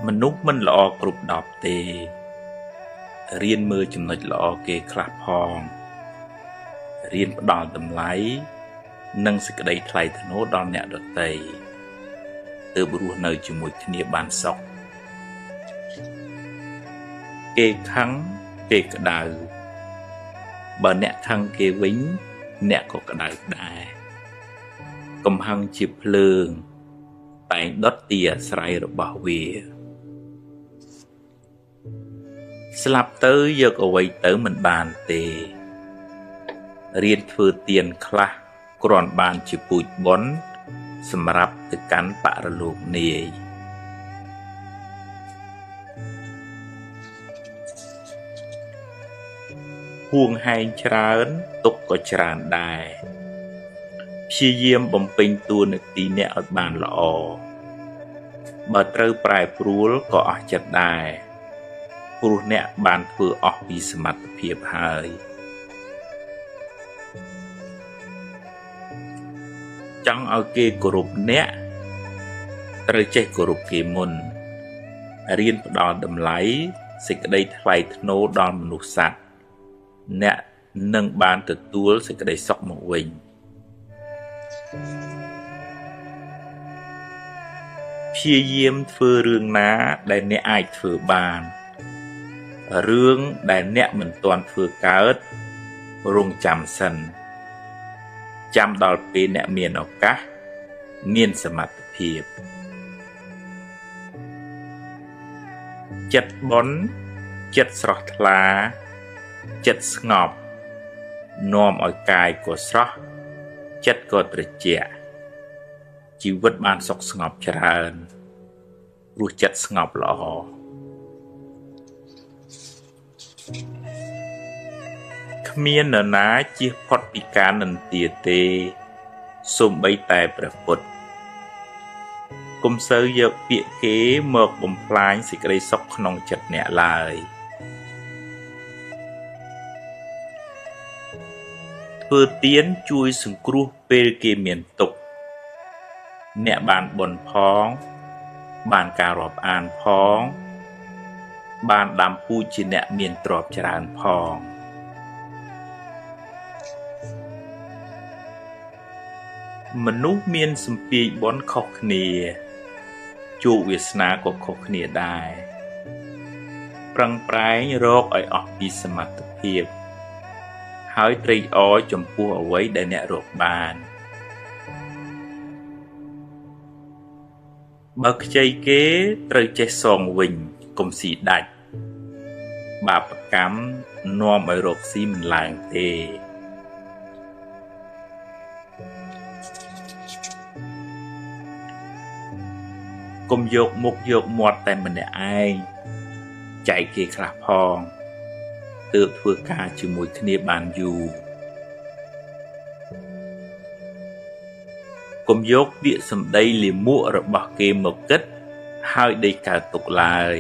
មនុស្សមិនល្អគ្រប់10ទេរៀនមើលចំណុចល្អគេខ្លះផងរៀនផ្ដល់តម្លៃនិងសេចក្តីថ្លៃថ្នូរដល់អ្នកដទៃទើបរស់នៅជាមួយគ្នាបានសុខគេខឹងគេក្តៅបើអ្នកខឹងគេវិញអ្នកក៏ក្តៅដែរកំហឹងជាភ្លើងតែងដុតទីអាស្រ័យរបស់វាស្លាប់ទៅយកអ្វីទៅមិនបានទេរៀនធ្វើទានខ្លះគ្រាន់បានជាពូជបុណ្យសម្រាប់ទៅកាន់បរលោកនាយហួងហែងច្រើនទុកក៏ច្រើនដែរព្យាយាមបំពេញតួនាទីអ្នកឲ្យបានល្អបើត្រូវប្រែប្រួលក៏អស់ចិត្តដែរព្រោះអ្នកបានធ្វើអស់ពីសមត្ថភាពហើយចង់ឲ្យគេគោរពអ្នកត្រូវចេះគោរពគេមុនរៀនផ្ដល់តម្លៃសេចក្តីថ្លៃថ្នូរដល់មនុស្សសត្វអ្នកនឹងបានទទួលសេចក្តីសុខមកវិញព្យាយាមធ្វើរឿងណាដែលអ្នកអាចធ្វើបានរឿងដែលអ្នកមិនទាន់ធ្វើកើតរងចាំសិនចាំដល់ពេលអ្នកមានឱកាសមានសមត្ថភាពចិត្តបុណ្យចិត្តស្រស់ថ្លាចិត្តស្ងប់នាំឲ្យកាយក៏ស្រស់ចិត្តក៏ត្រជាក់ជីវិតបានសុខស្ងប់ច្រើនព្រោះចិត្តស្ងប់ល្អគ្មាននរណាជៀសផុតពីការនិន្ទាទេសូម្បីតែព្រះពុទ្ធកុំសូវយកពាក្យគេមកបំផ្លាញសេចក្តីសុខក្នុងចិត្តអ្នកឡើយធ្វើទានជួយសង្គ្រោះពេលគេមានទុក្ខអ្នកបានបុណ្យផងបានការរាប់អានផងបានដាំពូជជាអ្នកមានទ្រព្យច្រើនផងមនុស្សមានសម្ពាធបុណ្យខុសគ្នាជោគវាសនាក៏ខុសគ្នាដែរប្រឹងប្រែងរកឲ្យអស់ពីសមត្ថភាពហើយត្រេកអរចំពោះអ្វីដែលអ្នករកបានបើខ្ចីគេត្រូវចេះសងវិញកុំស៊ីដាច់បាបកម្មនាំឲ្យរកស៊ីមិនឡើងទេកុំយកមុខយកមាត់តែម្នាក់ឯងចែកគេខ្លះផងទើបធ្វើការជាមួយគ្នាបានយូរកុំយកពាក្យសម្ដីលាមករបស់គេមកគិតហើយដេកកើតទុកឡើយ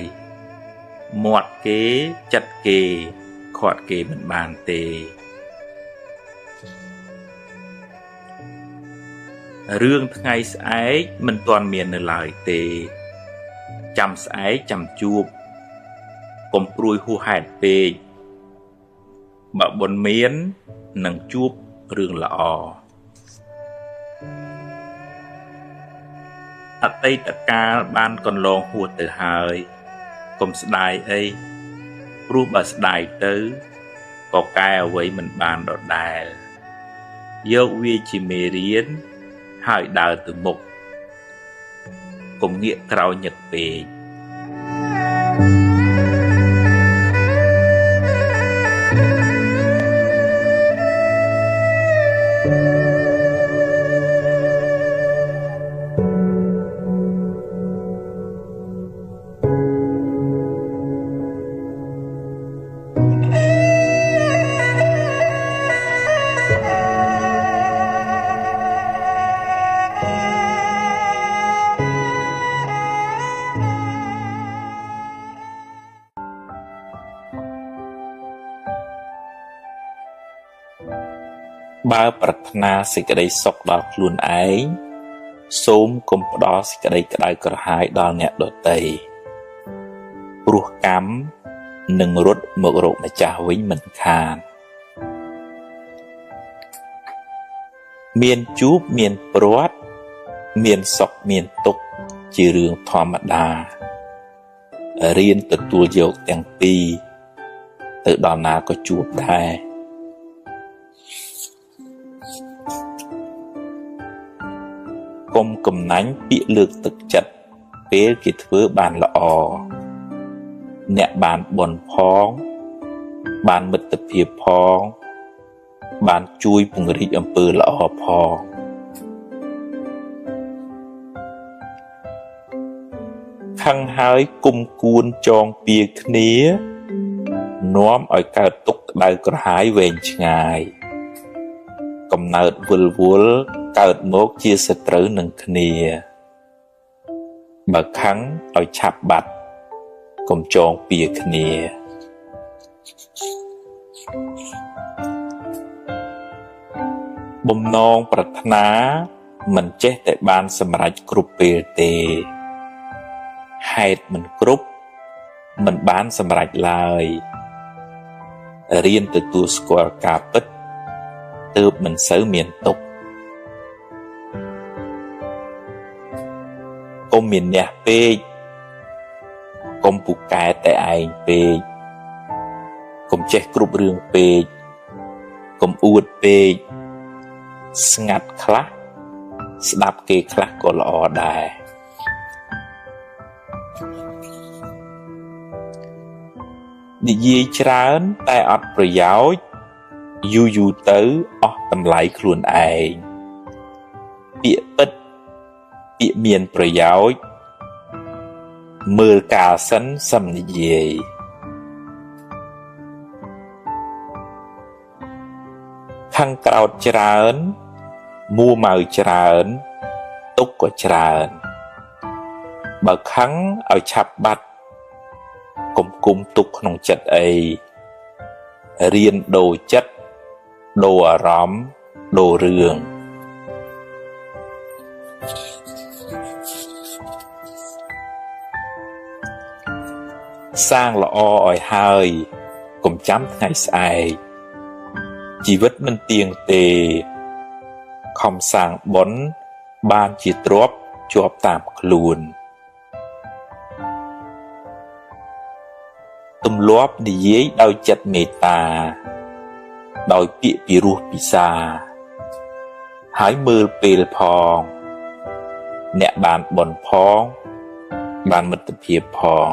មាត់គេចិត្តគេខាត់គេមិនបានទេរឿងថ្ងៃស្អែកមិនទាន់មាននៅឡើយទេចាំស្អែកចាំជួបកុំព្រួយហួសហេតុពេកបើបុណ្យមាននឹងជួបរឿងល្អអតីតកាលបានកន្លងហួសទៅហើយកុំស្ដាយអីព្រោះបើស្ដាយទៅក៏កែអ្វីមិនបានដដែលយកវាជាមេរៀនហើយដើរទៅមុខកុំងាកក្រោយញឹកពេកបើប្រាថ្នាសេចក្តីសុខដល់ខ្លួនឯងសូមកុំផ្ដល់សេចក្តីក្តៅក្រហាយដល់អ្នកដទៃ ព្រោះកម្មនឹងរត់មករកម្ចាស់វិញមិនខានមានជួបមានព្រាត់មានសុខមានទុក្ខជារឿងធម្មតារៀនទទួលយកទាំងពីរទៅដល់ណាក៏ជួបដែរកុំកំណាញ់ពាក្យលើកទឹកចិត្តពេលគេធ្វើបានល្អអ្នកបានបុណ្យផងបានមិត្តភាពផងបានជួយពង្រីកអំពើល្អផងខឹងហើយគុំគួនចងពៀគ្នានាំឲ្យកើតទុក្ខក្តៅក្រហាយវែងឆ្ងាយកំណើតវិលវល់កើតមកជាសត្រូវនឹងគ្នាបើខឹងឲ្យឆាប់បាត់កុំចងពៀគ្នាបំណងប្រាថ្នាមិនចេះតែបានសម្រេចគ្រប់ពេលទេហេតុមិនគ្រប់មិនបានសម្រេចឡើយរៀនទទួលស្គាល់ការពិតទើបមិនសូវមានទុក្ខកុំមានអ្នកពេកកុំពូកែតែឯងពេកកុំចេះគ្រប់រឿងពេកកុំអួតពេកស្ងាត់ខ្លះស្ដាប់គេខ្លះក៏ល្អដែរនិយាយច្រើនតែអត់ប្រយោជន៍យូរទៅអស់តម្លៃខ្លួនឯងពាក្យពិតពាក្យមានប្រយោជន៍មើលកាលសិនសឹមនិយាយខឹងក្រោតច្រើនមួម៉ៅច្រើនទុកក៏ច្រើនបើខឹងឲ្យឆាប់បាត់កុំគុំទុកក្នុងចិត្តអីរៀនដូរចិត្តដូរអារម្មណ៍ដូររឿងសាងល្អឲ្យហើយកុំចាំថ្ងៃស្អែកជីវិតមិនទៀងទេខំសាងបុណ្យបានជាទ្រព្យជាប់តាមខ្លួនទម្លាប់និយាយដោយចិត្តមេត្តាដោយពាក្យពីរោះពិសាហើយមើលពេលផងអ្នកបានបុណ្យផងបានមិត្តភាពផង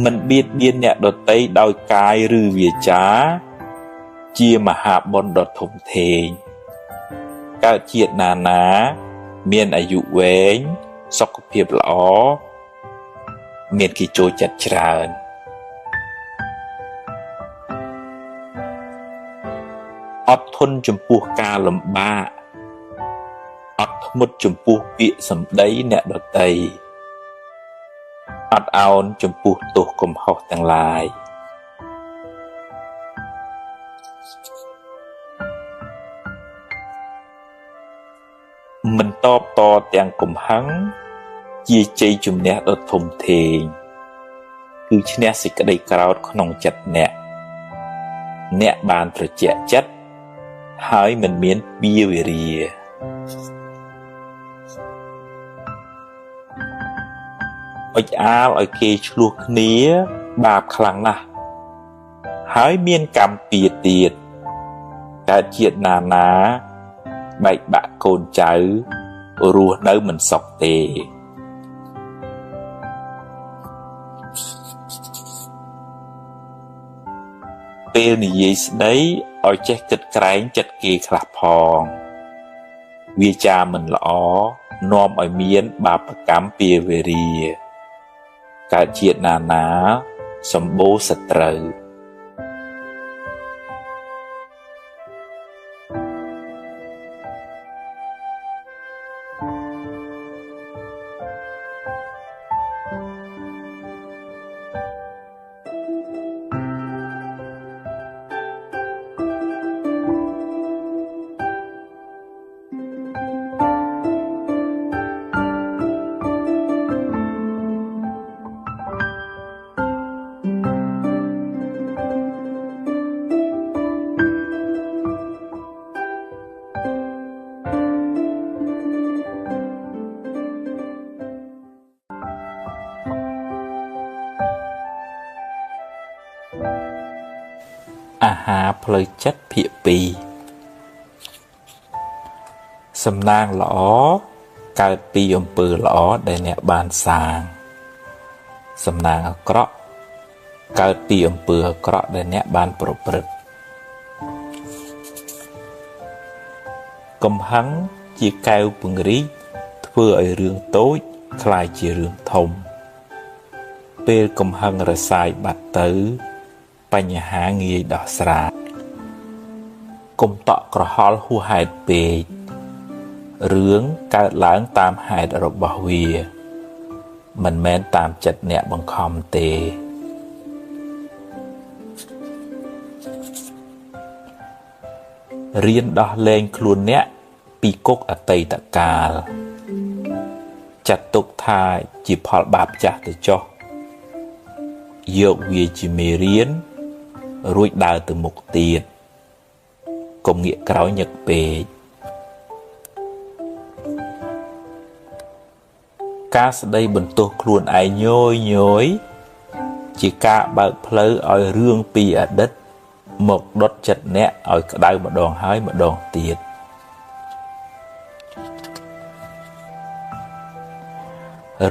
មិនបៀតបៀនអ្នកដទៃដោយកាយឬវាចាជាមហាបុណ្យដ៏ធំធេងកើតជាតិណាមានអាយុវែងសុខភាពល្អមានគេចូលចិត្តច្រើនអត់ធន់ចំពោះការលំបាកអត់ធ្មត់ចំពោះពាក្យសម្ដីអ្នកដទៃអត់ឱនចំពោះទោសកំហុសទាំងឡាយមិនតបតទាំងកំហឹងជាជ័យជំនះដ៏ធំធេងគឺឈ្នះសេចក្តីក្រោធក្នុងចិត្តអ្នកបានត្រជាក់ចិត្តហើយមិនមានពៀវេរាអុចអាលឲ្យគេឆ្លោះគ្នាបាបខ្លាំងណាស់ហើយមានកម្មពៀទៀតកើតជាតិណាបែកបាក់កូនចៅរស់នៅមិនសុខទេពេលនិយាយស្ដីឲ្យចេះគិតក្រែងចិត្តគេខ្លះផងវាចាមិនល្អនាំឲ្យមានបាបកម្មពៀវេរាកើតជាតិណាសម្បូរសត្រូវ ហាផ្លូវចិត្តភាគ2សំណាងល្អកើតពីអំពើល្អដែលអ្នកបានសាងសំណាងអាក្រក់កើតពីអំពើអាក្រក់ដែលអ្នកបានប្រព្រឹត្តកំហឹងជាកែវពង្រីកធ្វើឲ្យរឿងតូចคล้ายជារឿងធំពេលកំហឹងរសាយបាត់ទៅបញ្ហាងាយដោះស្រាយកុំតក់ក្រហល់ហួសហេតុពេករឿងកើតឡើងតាមហេតុរបស់វាមិនមែនតាមចិត្តអ្នកបង្ខំទេរៀនដោះលែងខ្លួនអ្នកពីគុកអតីតកាលចាត់ទុកថាជាផលបាបចាស់ទៅចុះយកវាជាមេរៀនរួចដើរទៅមុខទៀតកុំងាកក្រោយញឹកពេកការស្ដីបន្ទោសខ្លួនឯងញយជាការបើកផ្លូវឲ្យរឿងពីអតីតមកដុតចិត្តអ្នកឲ្យក្តៅម្ដងហើយម្ដងទៀត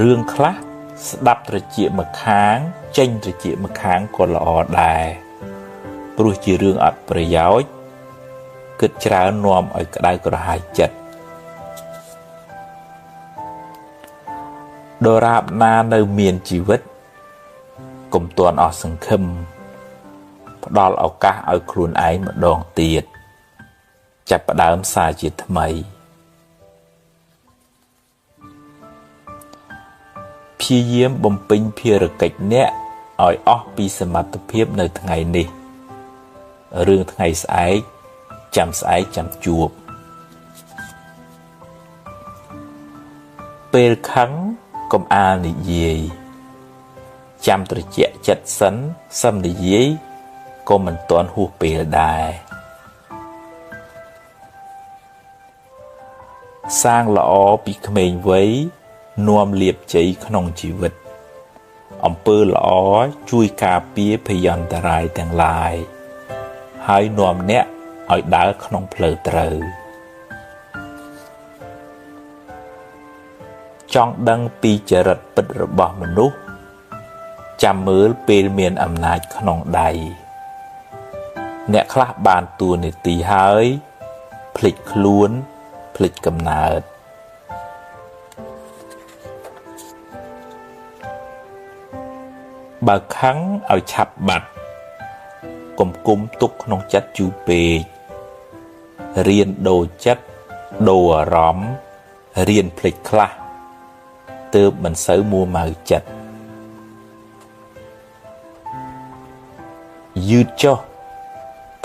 រឿងខ្លះស្ដាប់ត្រចៀកម្ខាងចេញត្រចៀកម្ខាងក៏ល្អដែរព្រោះជារឿងអត់ប្រយោជន៍គិតច្រើននាំឲ្យក្តៅក្រហាយចិត្តដរាបណានៅមានជីវិតកុំទាន់អស់សង្ឃឹមផ្ដល់ឱកាសឲ្យខ្លួនឯងម្ដងទៀតចាប់ផ្ដើមសារជាថ្មីព្យាយាមបំពេញភារកិច្ចអ្នកឲ្យអស់ពីសមត្ថភាពនៅថ្ងៃនេះរឿងថ្ងៃស្អែកចាំជួបពេលខឹងកុំអាលនិយាយចាំត្រជាក់ចិត្តសិននិយាយក៏មិនទាន់ហួសពេលដែរសាងល្អពីក្មេងវ័យនាំលាភជ័យក្នុងជីវិតអំពើល្អជួយការពារភយន្តរាយទាំងឡាយហើយនាំអ្នកឲ្យដើរក្នុងផ្លូវត្រូវចង់ដឹងពីចរិតពិតរបស់មនុស្សចាំមើលពេលមានអំណាចក្នុងដៃអ្នកខ្លះបានតួនាទីហើយភ្លេចខ្លួនភ្លេចកំណើតបើខឹងឲ្យឆាប់បាត់កុំគុំទុកក្នុងចិត្តយូរពេករៀនដូរចិត្តដូរអារម្មណ៍រៀនភ្លេចខ្លះទើបមិនសូវមួម៉ៅចិត្តយឺតចុះ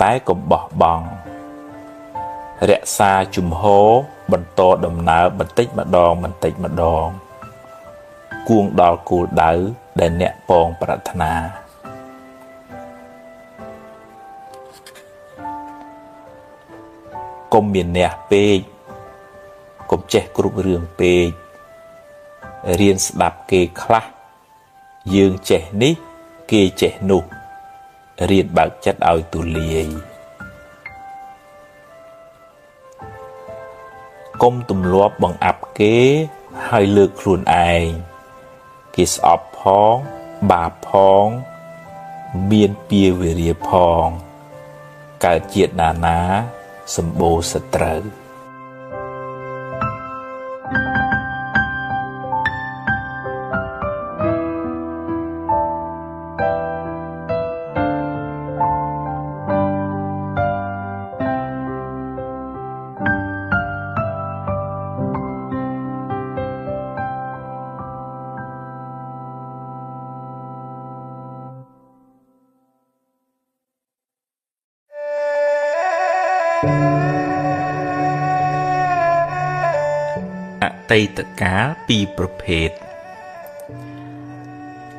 តែកុំបោះបង់រក្សាជំហរបន្តដំណើរបន្តិចម្ដងគួងដល់គោលដៅដែលអ្នកពងប្រាថ្នាកុំមានអ្នកពេកកុំចេះគ្រប់រឿងពេករៀនស្ដាប់គេខ្លះយើងចេះនេះគេចេះនោះរៀនបើកចិត្តឲ្យទូលាយកុំទម្លាប់បង្អាប់គេហើយលើកខ្លួនឯងគេស្អប់ផងបាបផងមានពៀវេរាផងកើតជាតិណាសម្បូរសត្រូវ អតីតកាលពីរប្រភេទ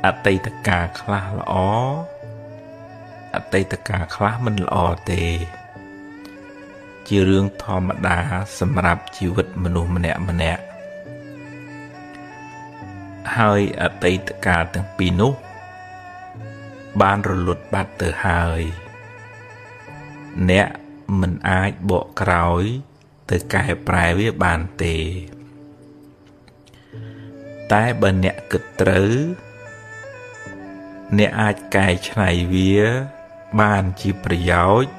អតីតកាលខ្លះល្អអតីតកាលខ្លះមិនល្អទេជារឿងធម្មតាសម្រាប់ជីវិតមនុស្សម្នាក់ហើយអតីតកាលទាំងពីរនោះបានរលត់បាត់ទៅហើយ អ្នកមិនអាចបកក្រោយទៅកែប្រែវាបានទេតែបើអ្នកគិតត្រូវអ្នកអាចកែច្នៃវាបានជាប្រយោជន៍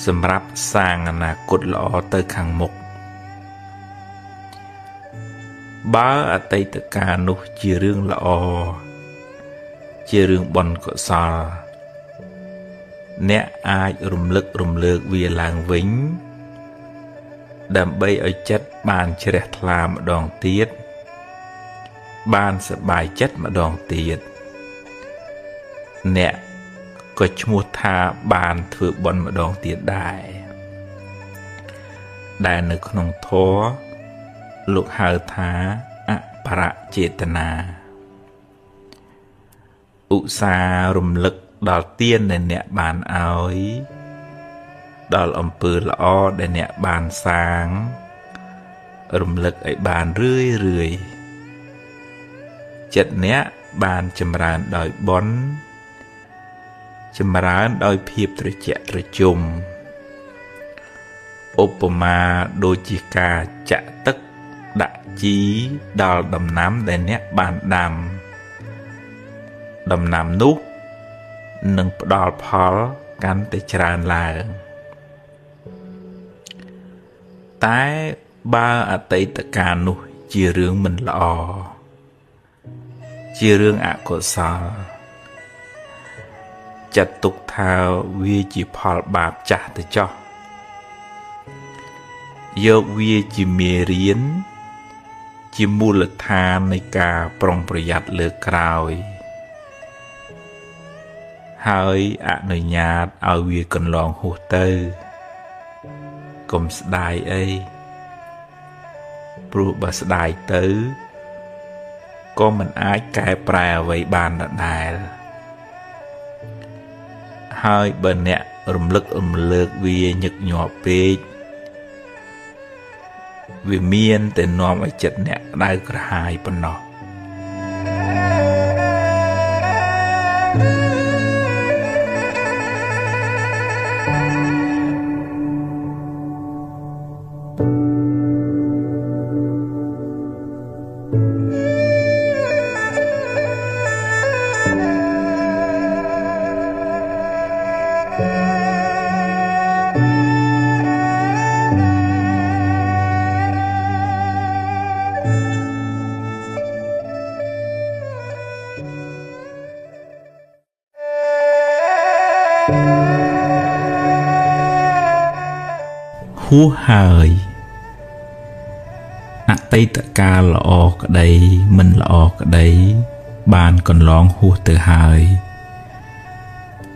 សម្រាប់សាងអនាគតល្អទៅខាងមុខបើអតីតកាលនោះជារឿងល្អជារឿងបុណ្យកុសលអ្នកអាចរំលឹករំលើកវាឡើងវិញដើម្បីឲ្យចិត្តបានជ្រះថ្លាម្ដងទៀតបានសប្បាយចិត្តម្ដងទៀតអ្នកក៏ឈ្មោះថាបានធ្វើបុណ្យម្ដងទៀតដែរដែលនៅក្នុងធម៌លោកហៅថាអបរចេតនាឧស្សាហ៍រំលឹកដល់ទានដែលអ្នកបានឲ្យដល់អំពើល្អដែលអ្នកបានសាងរំលឹកឲ្យបានរឿយចិត្តអ្នកបានចម្រើនដោយបុណ្យចម្រើនដោយភាពត្រជាក់ត្រជុំឧបមាដូចជាការចាក់ទឹកដាក់ជីដល់ដំណាំដែលអ្នកបានដាំដំណាំនោះនឹងផ្ដល់ផលកាន់តែច្រើនឡើងតែបើអតីតកាលនោះជារឿងមិនល្អជារឿងអកុសលចាត់ទុកថាវាជាផលបាបចាស់ទៅចោះយកវាជាមេរៀនជាមូលដ្ឋាននៃការប្រុងប្រយ័ត្នលើកក្រោយហើយអនុញ្ញាតឲ្យវាកន្លងហួសទៅកុំស្ដាយអីព្រោះបើស្ដាយទៅក៏មិនអាចកែប្រែអ្វីបានដដែលហើយបើអ្នករំលឹករំលើកវាញឹកញាប់ពេកវាមានតែនាំឲ្យចិត្តអ្នកក្តៅក្រហាយប៉ុណ្ណោះហួសហើយអតីតកាលល្អក្តីមិនល្អក្តីបានកន្លងហួសទៅហើយ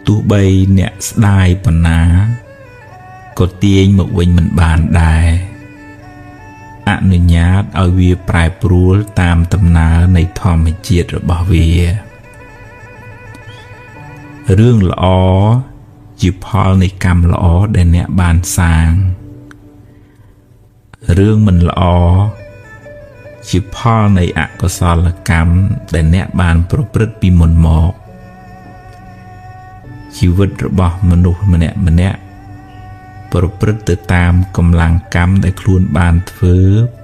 ទោះបីអ្នកស្ដាយប៉ុណ្ណាក៏ទាញមកវិញមិនបានដែរអនុញ្ញាតឲ្យវាប្រែប្រួលតាមដំណើរនៃធម្មជាតិរបស់វារឿងល្អជាផលនៃកម្មល្អដែលអ្នកបានសាងរឿងមិនល្អជាផលនៃអកុសលកម្មដែលអ្នកបានប្រព្រឹត្តពីមុនមកជីវិតរបស់មនុស្សម្នាក់ប្រព្រឹត្តទៅតាមកម្លាំងកម្មដែលខ្លួនបានធ្វើ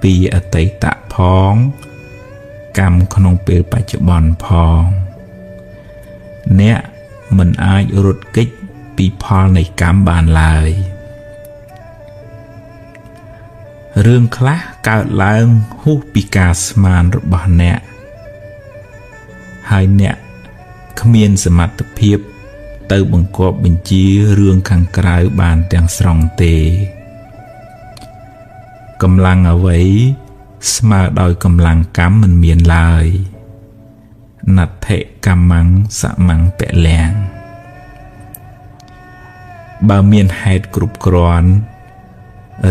ពីអតីតផងកម្មក្នុងពេលបច្ចុប្បន្នផងអ្នកមិនអាចរត់គេចពីផលនៃកម្មបានឡើយរឿងខ្លះកើតឡើងហួសពីការស្មានរបស់អ្នកហើយអ្នកគ្មានសមត្ថភាពទៅបង្គាប់បញ្ជារឿងខាងក្រៅបានទាំងស្រុងទេកម្លាំងអ្វីស្មើដោយកម្លាំងកម្មមិនមានឡើយណដ្ឋិកម្មੰសមੰពលំបើមានហេតុគ្រប់គ្រាន់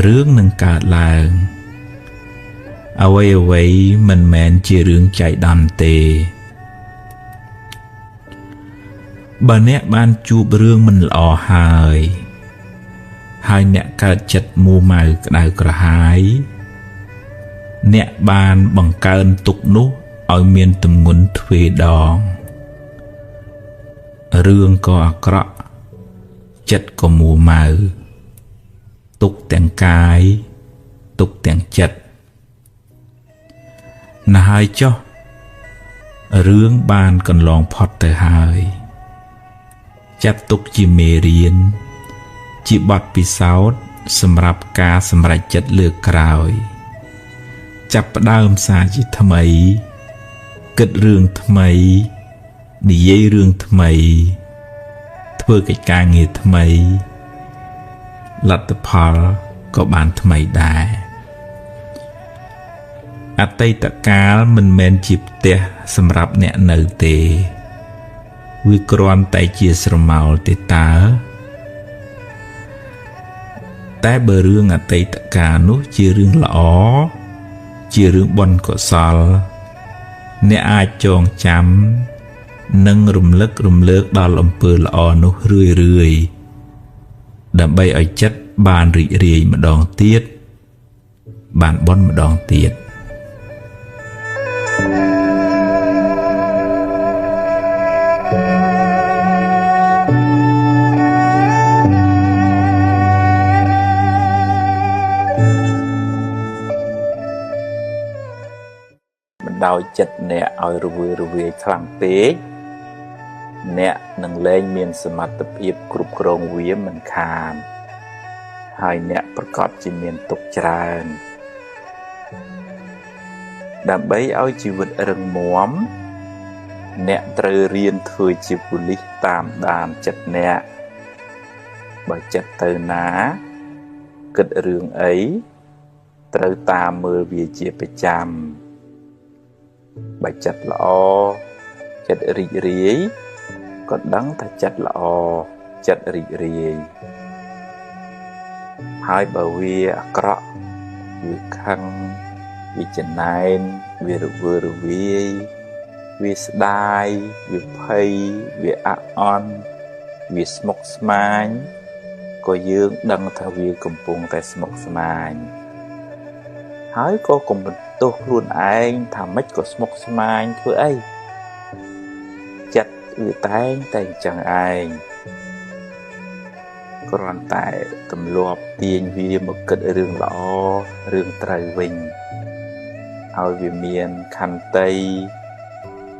រឿងនឹងកើតឡើងអ្វីមិនមែនជារឿងចៃដន្យទេបើអ្នកបានជួបរឿងមិនល្អហើយអ្នកកើតចិត្តមួម៉ៅក្តៅក្រហាយអ្នកបានបង្កើនទុក្ខនោះឲ្យមានទម្ងន់ទ្វេដងរឿងក៏អាក្រក់ ចិត្តក៏មួម៉ៅទុកទាំងកាយទុកទាំងចិត្តណាស់ហើយចុះរឿងបានកន្លងផុតទៅហើយចាត់ទុកជាមេរៀនជាបទពិសោធន៍សម្រាប់ការសម្រេចចិត្តលើកក្រោយចាប់ផ្ដើមសារជាថ្មីគិតរឿងថ្មីនិយាយរឿងថ្មីធ្វើកិច្ចការងារថ្មីលទ្ធផលក៏បានថ្មីដែរអតីតកាលមិនមែនជាផ្ទះសម្រាប់អ្នកនៅទេវាគ្រាន់តែជាស្រមោលទេតើតែបើរឿងអតីតកាលនោះជារឿងល្អជារឿងបុណ្យកុសលអ្នកអាចចងចាំនិងរំលឹករំលើកដល់អំពើល្អនោះរឿយៗដើម្បីឲ្យចិត្តបានរីករាយម្ដងទៀតបានបុណ្យម្ដងទៀតដោយចិត្តអ្នកឲ្យរវើរវាយខ្លាំងពេកអ្នកនឹងលែងមានសមត្ថភាពគ្រប់គ្រងវាមិនខានហើយអ្នកប្រកាសជាមានទុក្ខច្រើនដើម្បីឲ្យជីវិតរឹងមាំអ្នកត្រូវរៀនធ្វើជាប៉ូលីសតាមដានចិត្តអ្នកបើចិត្តទៅណាគិតរឿងអីត្រូវតាមមើលវាជាប្រចាំបើចិត្តល្អចិត្តរីករាយក៏ដឹងថាចិត្តល្អចិត្តរីករាយហើយបើវាអាក្រក់វាខឹងវាចំណែនវារវើរវាយវាស្ដាយវាភ័យវាអាក់អន់វាស្មុគស្មាញក៏យើងដឹងថាវាកំពុងតែស្មុគស្មាញហើយក៏កុំបន្ទោសខ្លួនឯងថាម៉េចក៏ស្មុគស្មាញធ្វើអីចិត្តវាតែងតែអញ្ចឹងឯងគ្រាន់តែទម្លាប់ទាញវាមកគិតរឿងល្អរឿងត្រូវវិញឲ្យវាមានខន្តី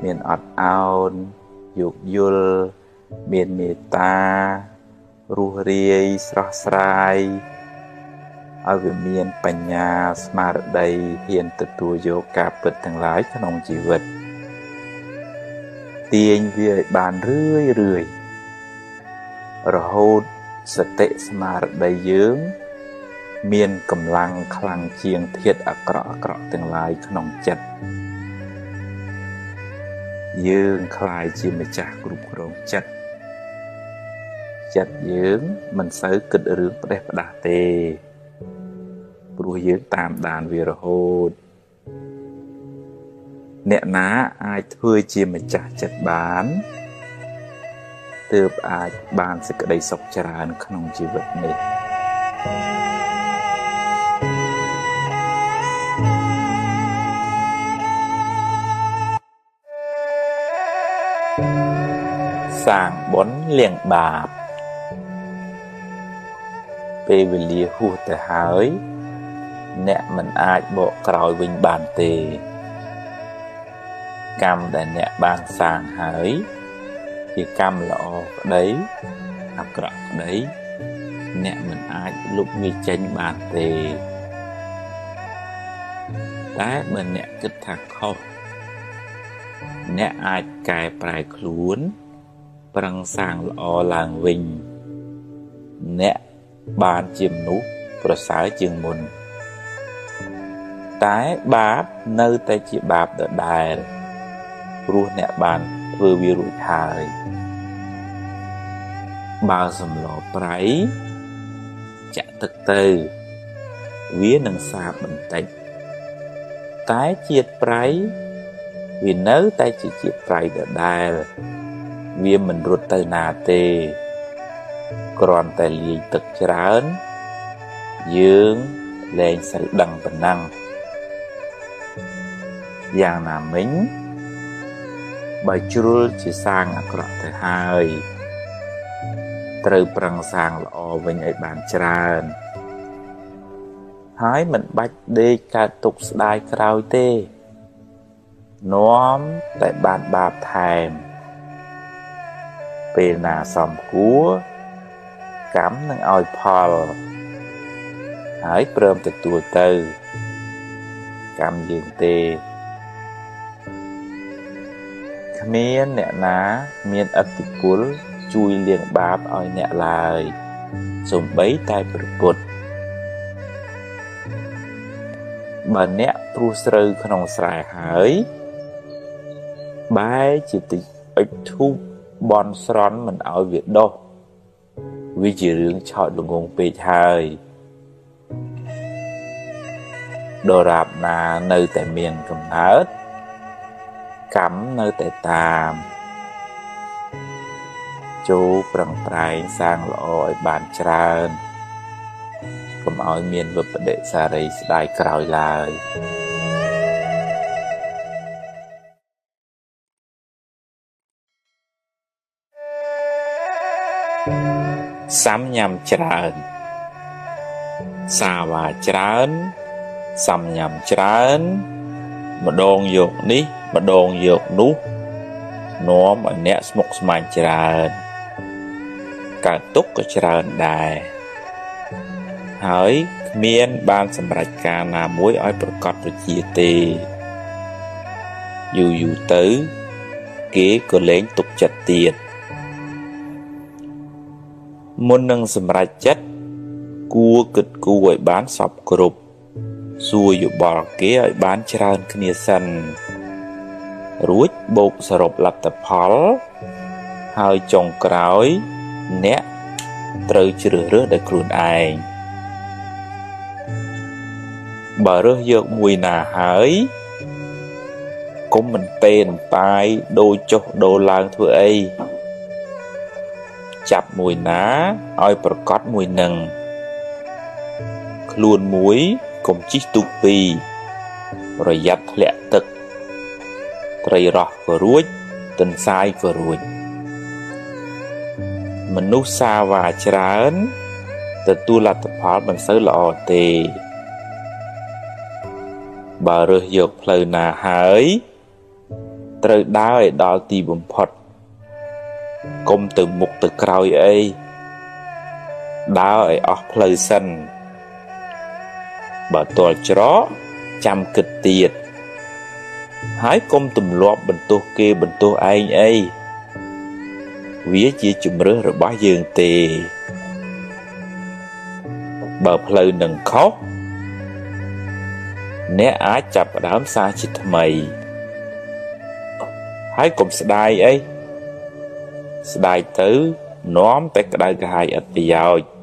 មានអត់ឱនយោគយល់មានមេត្តារស់រាយស្រស់ស្រាយឲ្យវាមានបញ្ញាស្មារតីហ៊ានទទួលយកការពិតទាំងឡាយក្នុងជីវិតទាញវាឲ្យបានរឿយរហូតសតិស្មារតីយើងមានកម្លាំងខ្លាំងជាងធាតុអាក្រក់ទាំងឡាយក្នុងចិត្តយើងក្លាយជាម្ចាស់គ្រប់គ្រងចិត្តយើងមិនសូវគិតរឿងផ្ដេសផ្ដាស់ទេព្រោះយើងតាមដានវារហូតអ្នកណាអាចធ្វើជាម្ចាស់ចិត្តបានទើបអាចបានសេចក្តីសុខច្រើនក្នុងជីវិតនេះសាងបុណ្យលាងបាបពេលវេលាហួសទៅហើយអ្នកមិនអាចបកក្រោយវិញបានទេកម្មដែលអ្នកបានសាងហើយជាកម្មល្អក្តីអាក្រក់ក្តីអ្នកមិនអាចលុបវាចេញបានទេតែបើអ្នកគិតថាខុសអ្នកអាចកែប្រែខ្លួនប្រឹងសាងល្អឡើងវិញអ្នកបានជាមនុស្សប្រសើរជាងមុនតែបាបនៅតែជាបាបដដែលព្រោះអ្នកបានធ្វើវារួចហើយបើសម្លប្រៃចាក់ទឹកទៅវានឹងសាបបន្តិចតែជាតិប្រៃវានៅតែជាជាតិប្រៃដដែលវាមិនរត់ទៅណាទេគ្រាន់តែលាយទឹកច្រើនយើងលែងសូវដឹងប៉ុណ្ណឹងយ៉ាងណាមិញបើជ្រុលជាសាងអាក្រក់ទៅហើយ ត្រូវប្រឹងសាងល្អវិញឲ្យបានច្រើនហើយមិនបាច់ដេកកើតទុកស្ដាយក្រោយទេនាំតែបានបាបថែមពេលណាសមគួរកម្មនឹងឲ្យផលហើយព្រមទទួលទៅកម្មយើងទេគ្មានអ្នកណាមានឥទ្ធិពលជួយលាងបាបឲ្យអ្នកឡើយសូម្បីតែព្រះពុទ្ធបើអ្នកព្រោះស្រូវក្នុងស្រែហើយបែរជាតិចអុជធូបបន់ស្រន់មិនឲ្យវាដុះវាជារឿងឆោតល្ងងពេកហើយដរាបណានៅតែមានកំណើតកម្មនៅតែតាមចូលប្រឹងប្រែងសាងល្អឲ្យបានច្រើនកុំឲ្យមានវិបដិសារីស្ដាយក្រោយឡើយសាំញ៉ាំច្រើនសាវ៉ាច្រើនសាំញ៉ាំច្រើនម្ដងយកនេះម្ដងយកនោះនាំឲ្យអ្នកស្មុគស្មាញច្រើនកើតទុក្ខក៏ច្រើនដែរហើយគ្មានបានសម្រេចការណាមួយឲ្យប្រកបប្រជាទេយូរទៅគេក៏លែងទុកចិត្តទៀតមុននឹងសម្រេចចិត្តគួរគិតគូរឲ្យបានសពគ្រប់សួរយោបល់គេឲ្យបានច្រើនគ្នាសិនរួចបូកសរុបលទ្ធផលហើយចុងក្រោយអ្នកត្រូវជ្រើសរើសដោយខ្លួនឯងបើរើសយកមួយណាហើយកុំមិនពេនប៉ាយដូរចុះដូរឡើងធ្វើអីចាប់មួយណាឲ្យប្រកបមួយនឹងខ្លួនមួយកុំជិះទូកពីរប្រយ័ត្នធ្លាក់ទឹកត្រីរ៉ស់ក៏រួចទន្សាយក៏រួចមនុស្សសាវ៉ាច្រើនទទួលលទ្ធផលមិនសូវល្អទេបើរើសយកផ្លូវណាហើយត្រូវដើរឲ្យដល់ទីបំផុតកុំទៅមុខទៅក្រោយអីដើរឲ្យអស់ផ្លូវសិនបើទាល់ច្រកចាំគិតទៀតហើយកុំទម្លាប់បន្ទោសគេបន្ទោសឯងអីវាជាជំរឿសរបស់យើងទេបើផ្លូវនឹងខុសអ្នកអាចចាប់ផ្ដើមសារជាថ្មីហើយកុំស្ដាយអីស្ដាយទៅនាំតែក្តៅក្រហាយឥតប្រយោជន៍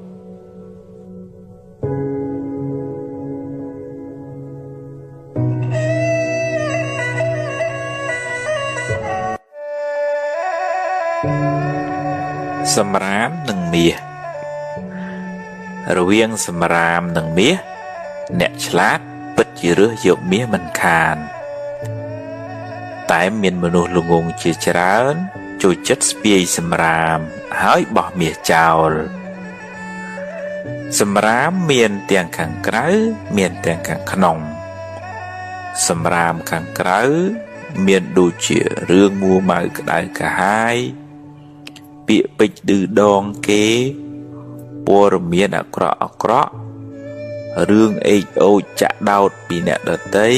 សម្រាមនិងមាសរវាងសម្រាមនិងមាសអ្នកឆ្លាតពិតជារើសយកមាសមិនខានតែមានមនុស្សល្ងងជាច្រើនចូលចិត្តស្ពាយសម្រាមហើយបោះមាសចោលសម្រាមមានទាំងខាងក្រៅមានទាំងខាងក្នុងសម្រាមខាងក្រៅមានដូចជារឿងមួម៉ៅក្តៅក្រហាយពាក្យពេចន៍ឌឺដងគេព័ត៌មានអាក្រក់រឿងអេកអូចចាក់ដោតពីអ្នកដទៃ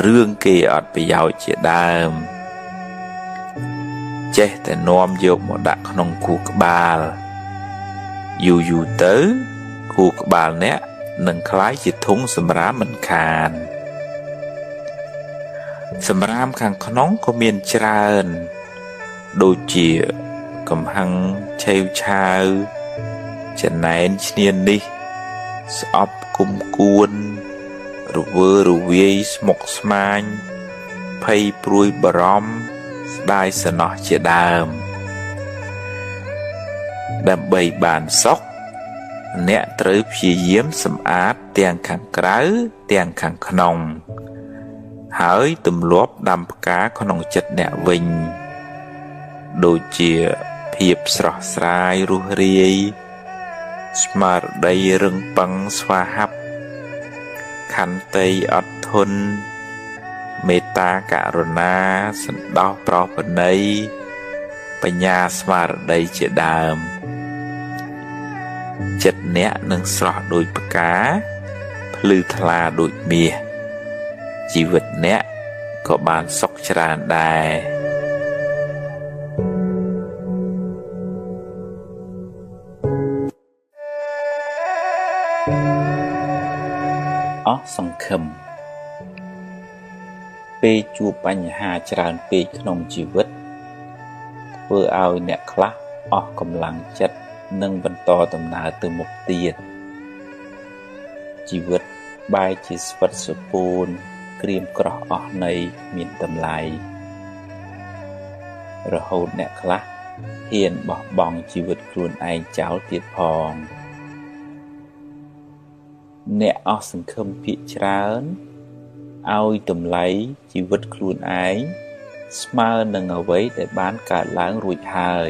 រឿងគេអត់ប្រយោជន៍ជាដើមចេះតែនាំយកមកដាក់ក្នុងខួរក្បាលយូរទៅខួរក្បាលអ្នកនឹងคล้ายជាធុងសម្រាមមិនខានសម្រាមខាងក្នុងក៏មានច្រើនដូចជាកំហឹងឆេវឆាវចំណែនឈ្នាននេះស្អប់គុំគួនរវើរវាយស្មុគស្មាញភ័យព្រួយបារម្ភស្ដាយសំណោះជាដើមដើម្បីបានសុខអ្នកត្រូវព្យាយាមសម្អាតទាំងខាងក្រៅទាំងខាងក្នុងហើយទម្លាប់ដាំផ្កាក្នុងចិត្តអ្នកវិញដូចជាភ ភាពស្រស់ស្រាយរុះរាយស្មារតីរឹងប៉ឹងស្វាហាប់ខន្តីអត់ធន់មេត្តាករុណាសន្តោសប្រោសប្រណីបញ្ញាស្មារតីជាដើមចិត្តអ្នកនឹងស្រស់ដូចផ្កាភ្លឺថ្លាដូចមាសជីវិតអ្នកក៏បានសុខច្រើនដែរអស់សង្ឃឹមពេលជួបបញ្ហាច្រើនពេកក្នុងជីវិតធ្វើឲ្យអ្នកខ្លះអស់កម្លាំងចិត្តនិងបន្តដំណើរទៅមុខទៀតជីវិតបែរជាស្វិតសុពូនក្រៀមក្រោះអស់នៃមានតម្លៃរហូតអ្នកខ្លះហ៊ានបោះបង់ជីវិតខ្លួនឯងចោលទៀតផងអ្នកអស់សង្ឃឹមភាគច្រើនឲ្យតម្លៃជីវិតខ្លួនឯងស្មើនឹងអ្វីដែលបានកើតឡើងរួចហើយ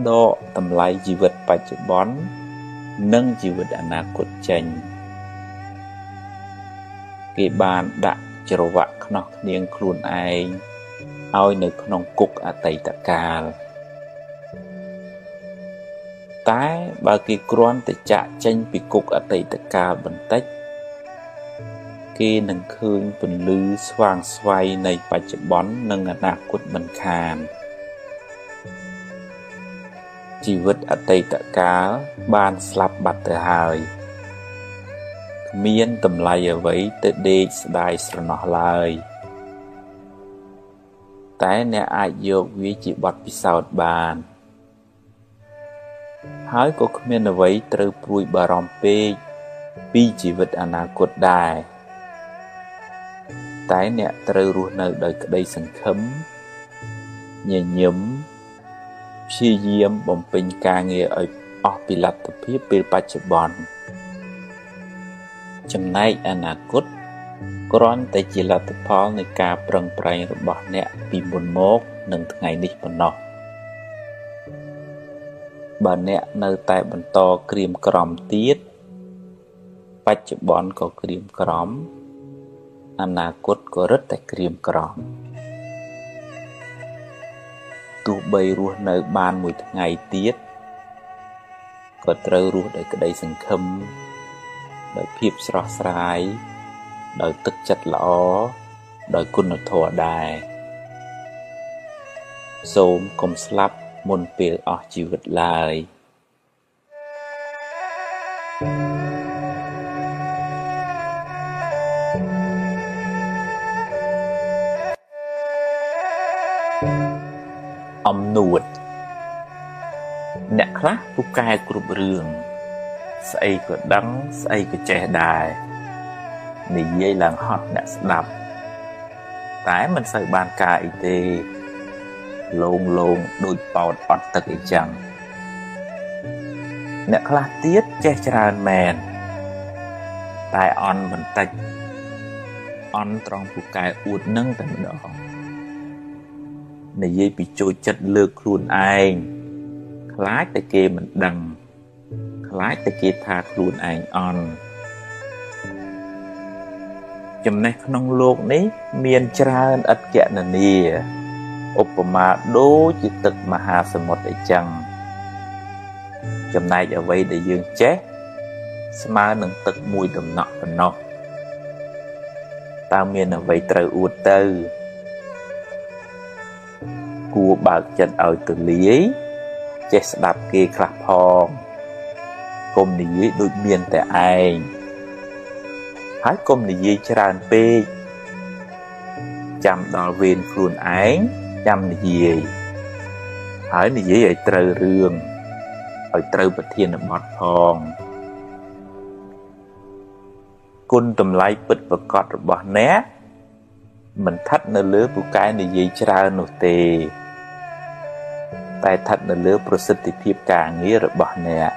ដកតម្លៃជីវិតបច្ចុប្បន្ននិងជីវិតអនាគតចេញគេបានដាក់ច្រវាក់ខ្នោះគ្នាងខ្លួនឯងឲ្យនៅក្នុងគុកអតីតកាលតែបើគេគ្រាន់តែចាក់ចេញពីគុកអតីតកាលបន្តិចគេនឹងឃើញពន្លឺស្វាងស្វ័យនៃបច្ចុប្បន្ននិងអនាគតមិនខានជីវិតអតីតកាលបានស្លាប់បាត់ទៅហើយគ្មានតម្លៃអ្វីទៅដេកស្ដាយស្រណោះឡើយតែអ្នកអាចយកវាជាបទពិសោធន៍បានហើយក៏គ្មានអ្វីត្រូវព្រួយបារម្ភពេកពីជីវិតអនាគតដែរតែអ្នកត្រូវរស់នៅដោយក្តីសង្ឃឹមញញឹមព្យាយាមបំពេញការងារឲ្យអស់ពីលទ្ធភាពពេលបច្ចុប្បន្នចំណែកអនាគតគ្រាន់តែជាលទ្ធផលនៃការប្រឹងប្រែងរបស់អ្នកពីមុនមកនឹងថ្ងៃនេះប៉ុណ្ណោះបើអ្នកនៅតែបន្តក្រៀមក្រំទៀតបច្ចុប្បន្នក៏ក្រៀមក្រំអនាគតក៏រឹតតែក្រៀមក្រំទោះបីរស់នៅបានមួយថ្ងៃទៀតក៏ត្រូវរស់ដោយក្តីសង្ឃឹមដោយភាពស្រស់ស្រាយដោយទឹកចិត្តល្អដោយគុណធម៌ដែរសូមកុំស្លាប់មុនពេលអស់ជីវិតឡើយអំនួតអ្នកខ្លះពូកែគ្រប់រឿងស្អីក៏ដឹងស្អីក៏ចេះដែរនិយាយឡើងហត់អ្នកស្ដាប់តែមិនសូវបានការអីទេលោងដូចប៉ោតអត់ទឹកអីចឹងអ្នកខ្លះទៀតចេះច្រើនមែនតែអន់បន្តិចអន់ត្រង់ពូកែអួតនឹងតែម្ដងនិយាយពីចូលចិត្តលើកខ្លួនឯងខ្លាចតែគេមិនដឹងខ្លាចតែគេថាខ្លួនឯងអន់ចំណេះក្នុងលោកនេះមានច្រើនឥតគណនាឧបមាដូចជាទឹកមហាសមុទ្រអីចឹងចំណែកអ្វីដែលយើងចេះស្មើនឹងទឹកមួយដំណក់ប៉ុណ្ណោះតើមានអ្វីត្រូវអួតទៅគួរបើកចិត្តឲ្យទូលាយចេះស្ដាប់គេខ្លះផងកុំនិយាយដូចមានតែឯងហើយកុំនិយាយច្រើនពេកចាំដល់វេនខ្លួនឯងចាំនិយាយហើយនិយាយឲ្យត្រូវរឿងឲ្យត្រូវប្រធានបទផងគុណតម្លៃពិតប្រាកដរបស់អ្នកមិនស្ថិតនៅលើពូកែនិយាយច្រើននោះទេតែស្ថិតនៅលើប្រសិទ្ធភាពការងាររបស់អ្នក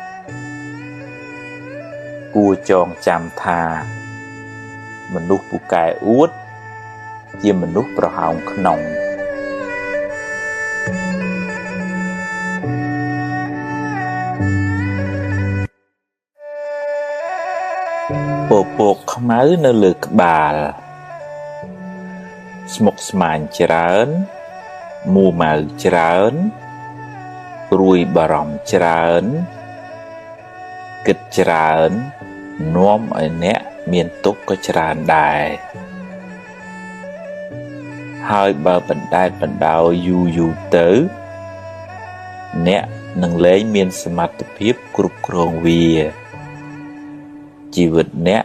គួរចងចាំថាមនុស្សពូកែអួតជាមនុស្សប្រហោងក្នុង ខ្មៅនៅលើក្បាលស្មុគស្មាញច្រើនមួម៉ៅច្រើនព្រួយបារម្ភច្រើនគិតច្រើននាំឲ្យអ្នកមានទុក្ខក៏ច្រើនដែរហើយបើបណ្ដែតបណ្ដោយយូរទៅអ្នកនឹងលែងមានសមត្ថភាពគ្រប់គ្រងវាជីវិតអ្នក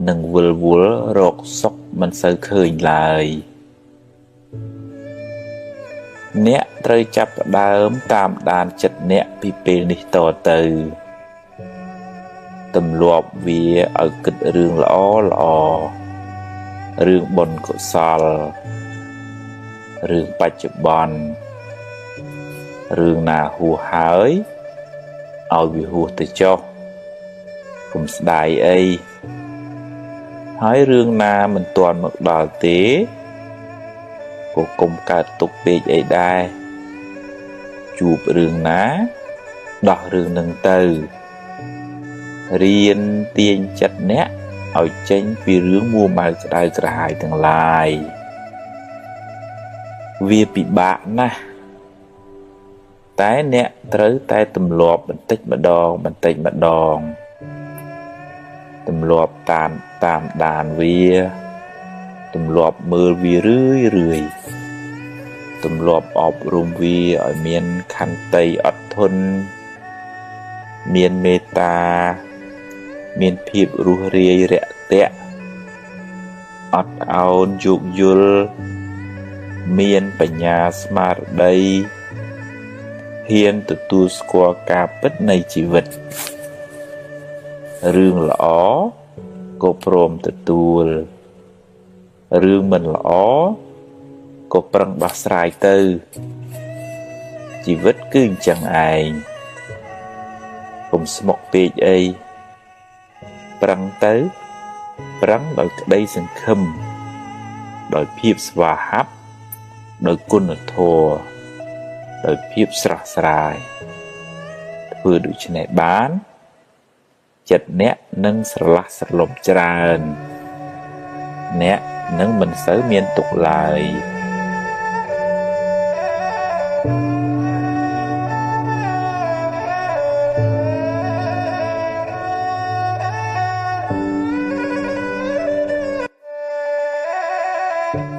នឹងវិលវល់រកសុខមិនសូវឃើញឡើយអ្នកត្រូវចាប់ផ្ដើមតាមដានចិត្តអ្នកពីពេលនេះតទៅទម្លាប់វាឲ្យគិតរឿងល្អរឿងបុណ្យកុសលរឿងបច្ចុប្បន្នរឿងណាហួសហើយឲ្យវាហួសទៅចុះកុំស្ដាយអីហើយរឿងណាមិនទាន់មកដល់ទេក៏កុំកើតទុកពេកអីដែរជួបរឿងណាដោះរឿងនឹងទៅរៀនទាញចិត្តអ្នកឲ្យចេញពីរឿងមួម៉ៅក្តៅក្រហាយទាំងឡាយវាពិបាកណាស់តែអ្នកត្រូវតែទម្លាប់បន្តិចម្ដងទម្លាប់តាមដានវាទម្លាប់មើលវារឿយទម្លាប់អប់រំវាឲ្យមានខន្តីអត់ធន់មានមេត្តាមានភាពរួសរាយរាក់ទាក់អត់ឱនយោគយល់មានបញ្ញាស្មារតីហ៊ានទទួលស្គាល់ការពិតនៃជីវិតរឿងល្អក៏ព្រមទទួលរឿងមិនល្អក៏ប្រឹងដោះស្រាយទៅជីវិតគឺអញ្ចឹងឯងកុំស្មុគពេកអីប្រឹងទៅប្រឹងដោយក្តីសង្ឃឹមដោយភាពស្វាហាប់ដោយគុណធម៌ដោយភាពស្រស់ស្រាយធ្វើដូច្នេះបានចិត្តអ្នកនឹងស្រឡះស្រឡំច្រើនអ្នកនឹងមិនសូវមានទុក្ខឡើយ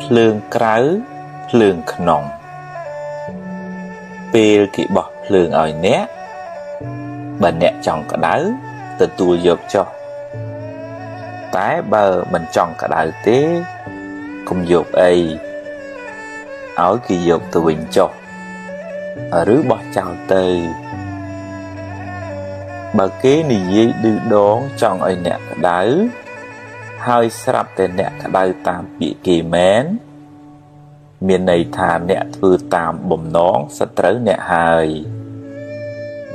ភ្លើងក្រៅភ្លើងក្នុងពេលគេបោះភ្លើងឲ្យអ្នកបើអ្នកចង់ក្តៅទទួលយកចុះតែបើមិនចង់ក្តៅទេកុំយកអីឲ្យគេយកទៅវិញចុះឬបោះចោលទៅបើគេនិយាយឌឺដងចង់ឲ្យអ្នកក្តៅហើយស្រាប់តែអ្នកក្តៅតាមពាក្យគេមែនមានន័យថាអ្នកធ្វើតាមបំណងសត្រូវអ្នកហើយ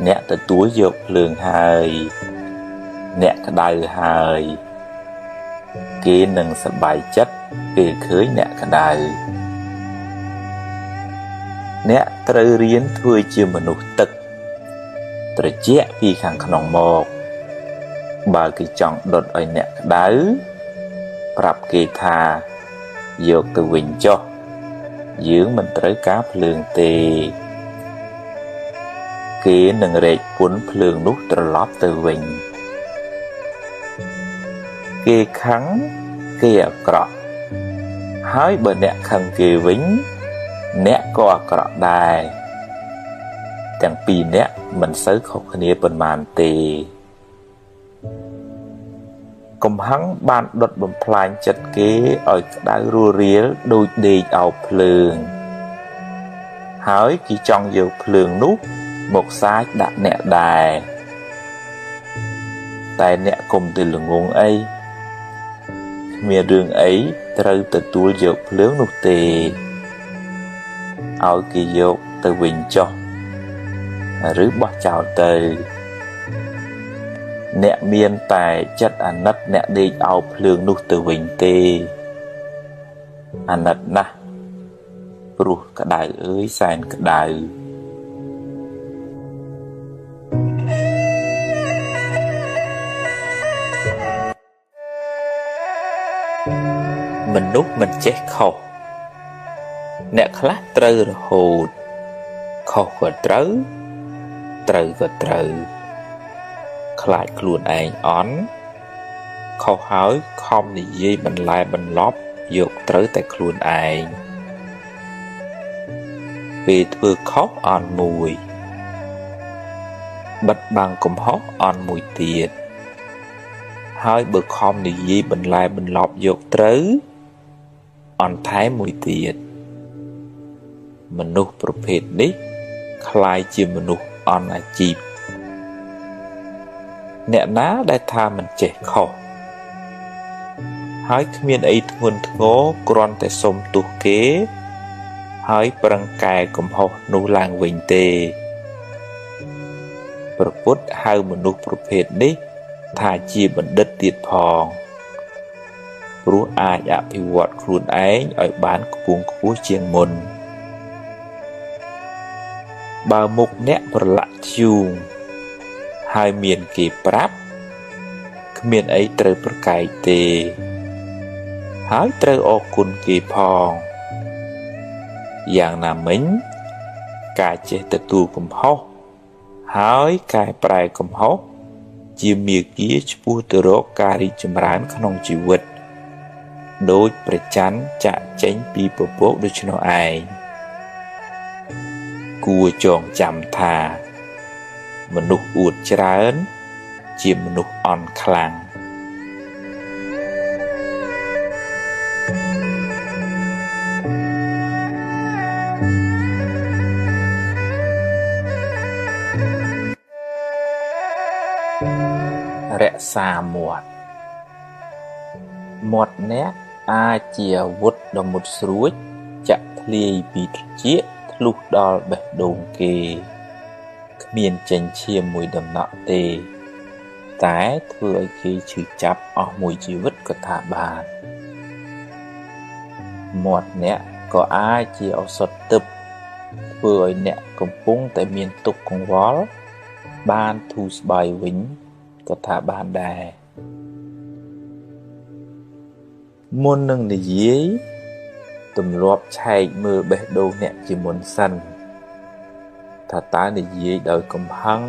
អ្នកទទួលយកភ្លើងហើយអ្នកក្តៅហើយគេនឹងសប្បាយចិត្តពេលឃើញអ្នកក្តៅអ្នកត្រូវរៀនធ្វើជាមនុស្សទឹកត្រជាក់ពីខាងក្នុងមកបើគេចង់ដុតឲ្យអ្នកក្តៅប្រាប់គេថាយកទៅវិញចុះយើងមិនត្រូវការភ្លើងទេគេនឹងរែកពុនភ្លើងនោះត្រឡប់ទៅវិញគេខឹងគេអាក្រក់ហើយបើអ្នកខឹងគេវិញអ្នកក៏អាក្រក់ដែរទាំងពីរអ្នកមិនសូវខុសគ្នាប៉ុន្មានទេកំហឹងបានដុតបំផ្លាញចិត្តគេឲ្យក្តៅរួលរាលដូចដេកអោបភ្លើងហើយគេចង់យកភ្លើងនោះមកសាចដាក់អ្នកដែរតែអ្នកកុំទៅល្ងងអីគ្មានរឿងអីត្រូវទទួលយកភ្លើងនោះទេឲ្យគេយកទៅវិញចុះឬបោះចោលទៅអ្នកមានតែចិត្តអាណិតអ្នកដេកអោបភ្លើងនោះទៅវិញទេអាណិតណាស់ព្រោះក្តៅអើយសែនក្តៅ មនុស្សមិនចេះខុសអ្នកខ្លះត្រូវរហូតខុសក៏ត្រូវត្រូវក៏ត្រូវខ្លាចខ្លួនឯងអន់ខុសហើយខំនិយាយបន្លែបន្លប់យកត្រូវតែខ្លួនឯងពេលធ្វើខុសអន់មួយបិទបាំងកំហុសអន់មួយទៀតហើយបើខំនិយាយបន្លែបន្លប់យកត្រូវអន់ថែមមួយទៀតមនុស្សប្រភេទនេះคล้ายជាមនុស្សអន់អាជីពអ្នកណាដែលថាមិនចេះខុសហើយគ្មានអីធ្ងន់ធ្ងរគ្រាន់តែសុំទោសគេហើយប្រឹងកែកំហុសនោះឡើងវិញទេព្រះពុទ្ធហៅមនុស្សប្រភេទនេះថាជាបណ្ឌិតទៀតផងព្រោះអាចអភិវឌ្ឍខ្លួនឯងឲ្យបានខ្ពង់ខ្ពស់ជាងមុនបើមុខអ្នកប្រឡាក់ធ្យូងហើយមានគេប្រាប់គ្មានអីត្រូវប្រកែកទេហើយត្រូវអរគុណគេផងយ៉ាងណាមិញការចេះទទួលកំហុសហើយកែប្រែកំហុសជាមាគ៌ាឆ្ពោះទៅរកការរីកចម្រើនក្នុងជីវិតដោយព្រះច័ន្ទចាក់ចេញពីពពកដូច្នោះឯងគួរចងចាំថាមនុស្សអួតច្រើនជាមនុស្សអន់ខ្លាំងរក្សាមាត់អ្នកអាចជាអាវុធដ៏មុតស្រួចចាក់ធ្លាយពីត្រចៀកធ្លុះដល់បេះដូងគេគ្មានចេញឈាមមួយដំណក់ទេតែធ្វើឲ្យគេឈឺចាប់អស់មួយជីវិតក៏ថាបានមាត់អ្នកក៏អាចជាឱសថទិព្វធ្វើឲ្យអ្នកកំពុងតែមានទុក្ខកង្វល់បានធូរស្បើយវិញក៏ថាបានដែរមុននឹងនិយាយទម្លាប់ឆែកមើលបេះដូងអ្នកជាមុនសិនថាតើនិយាយដោយកំហឹង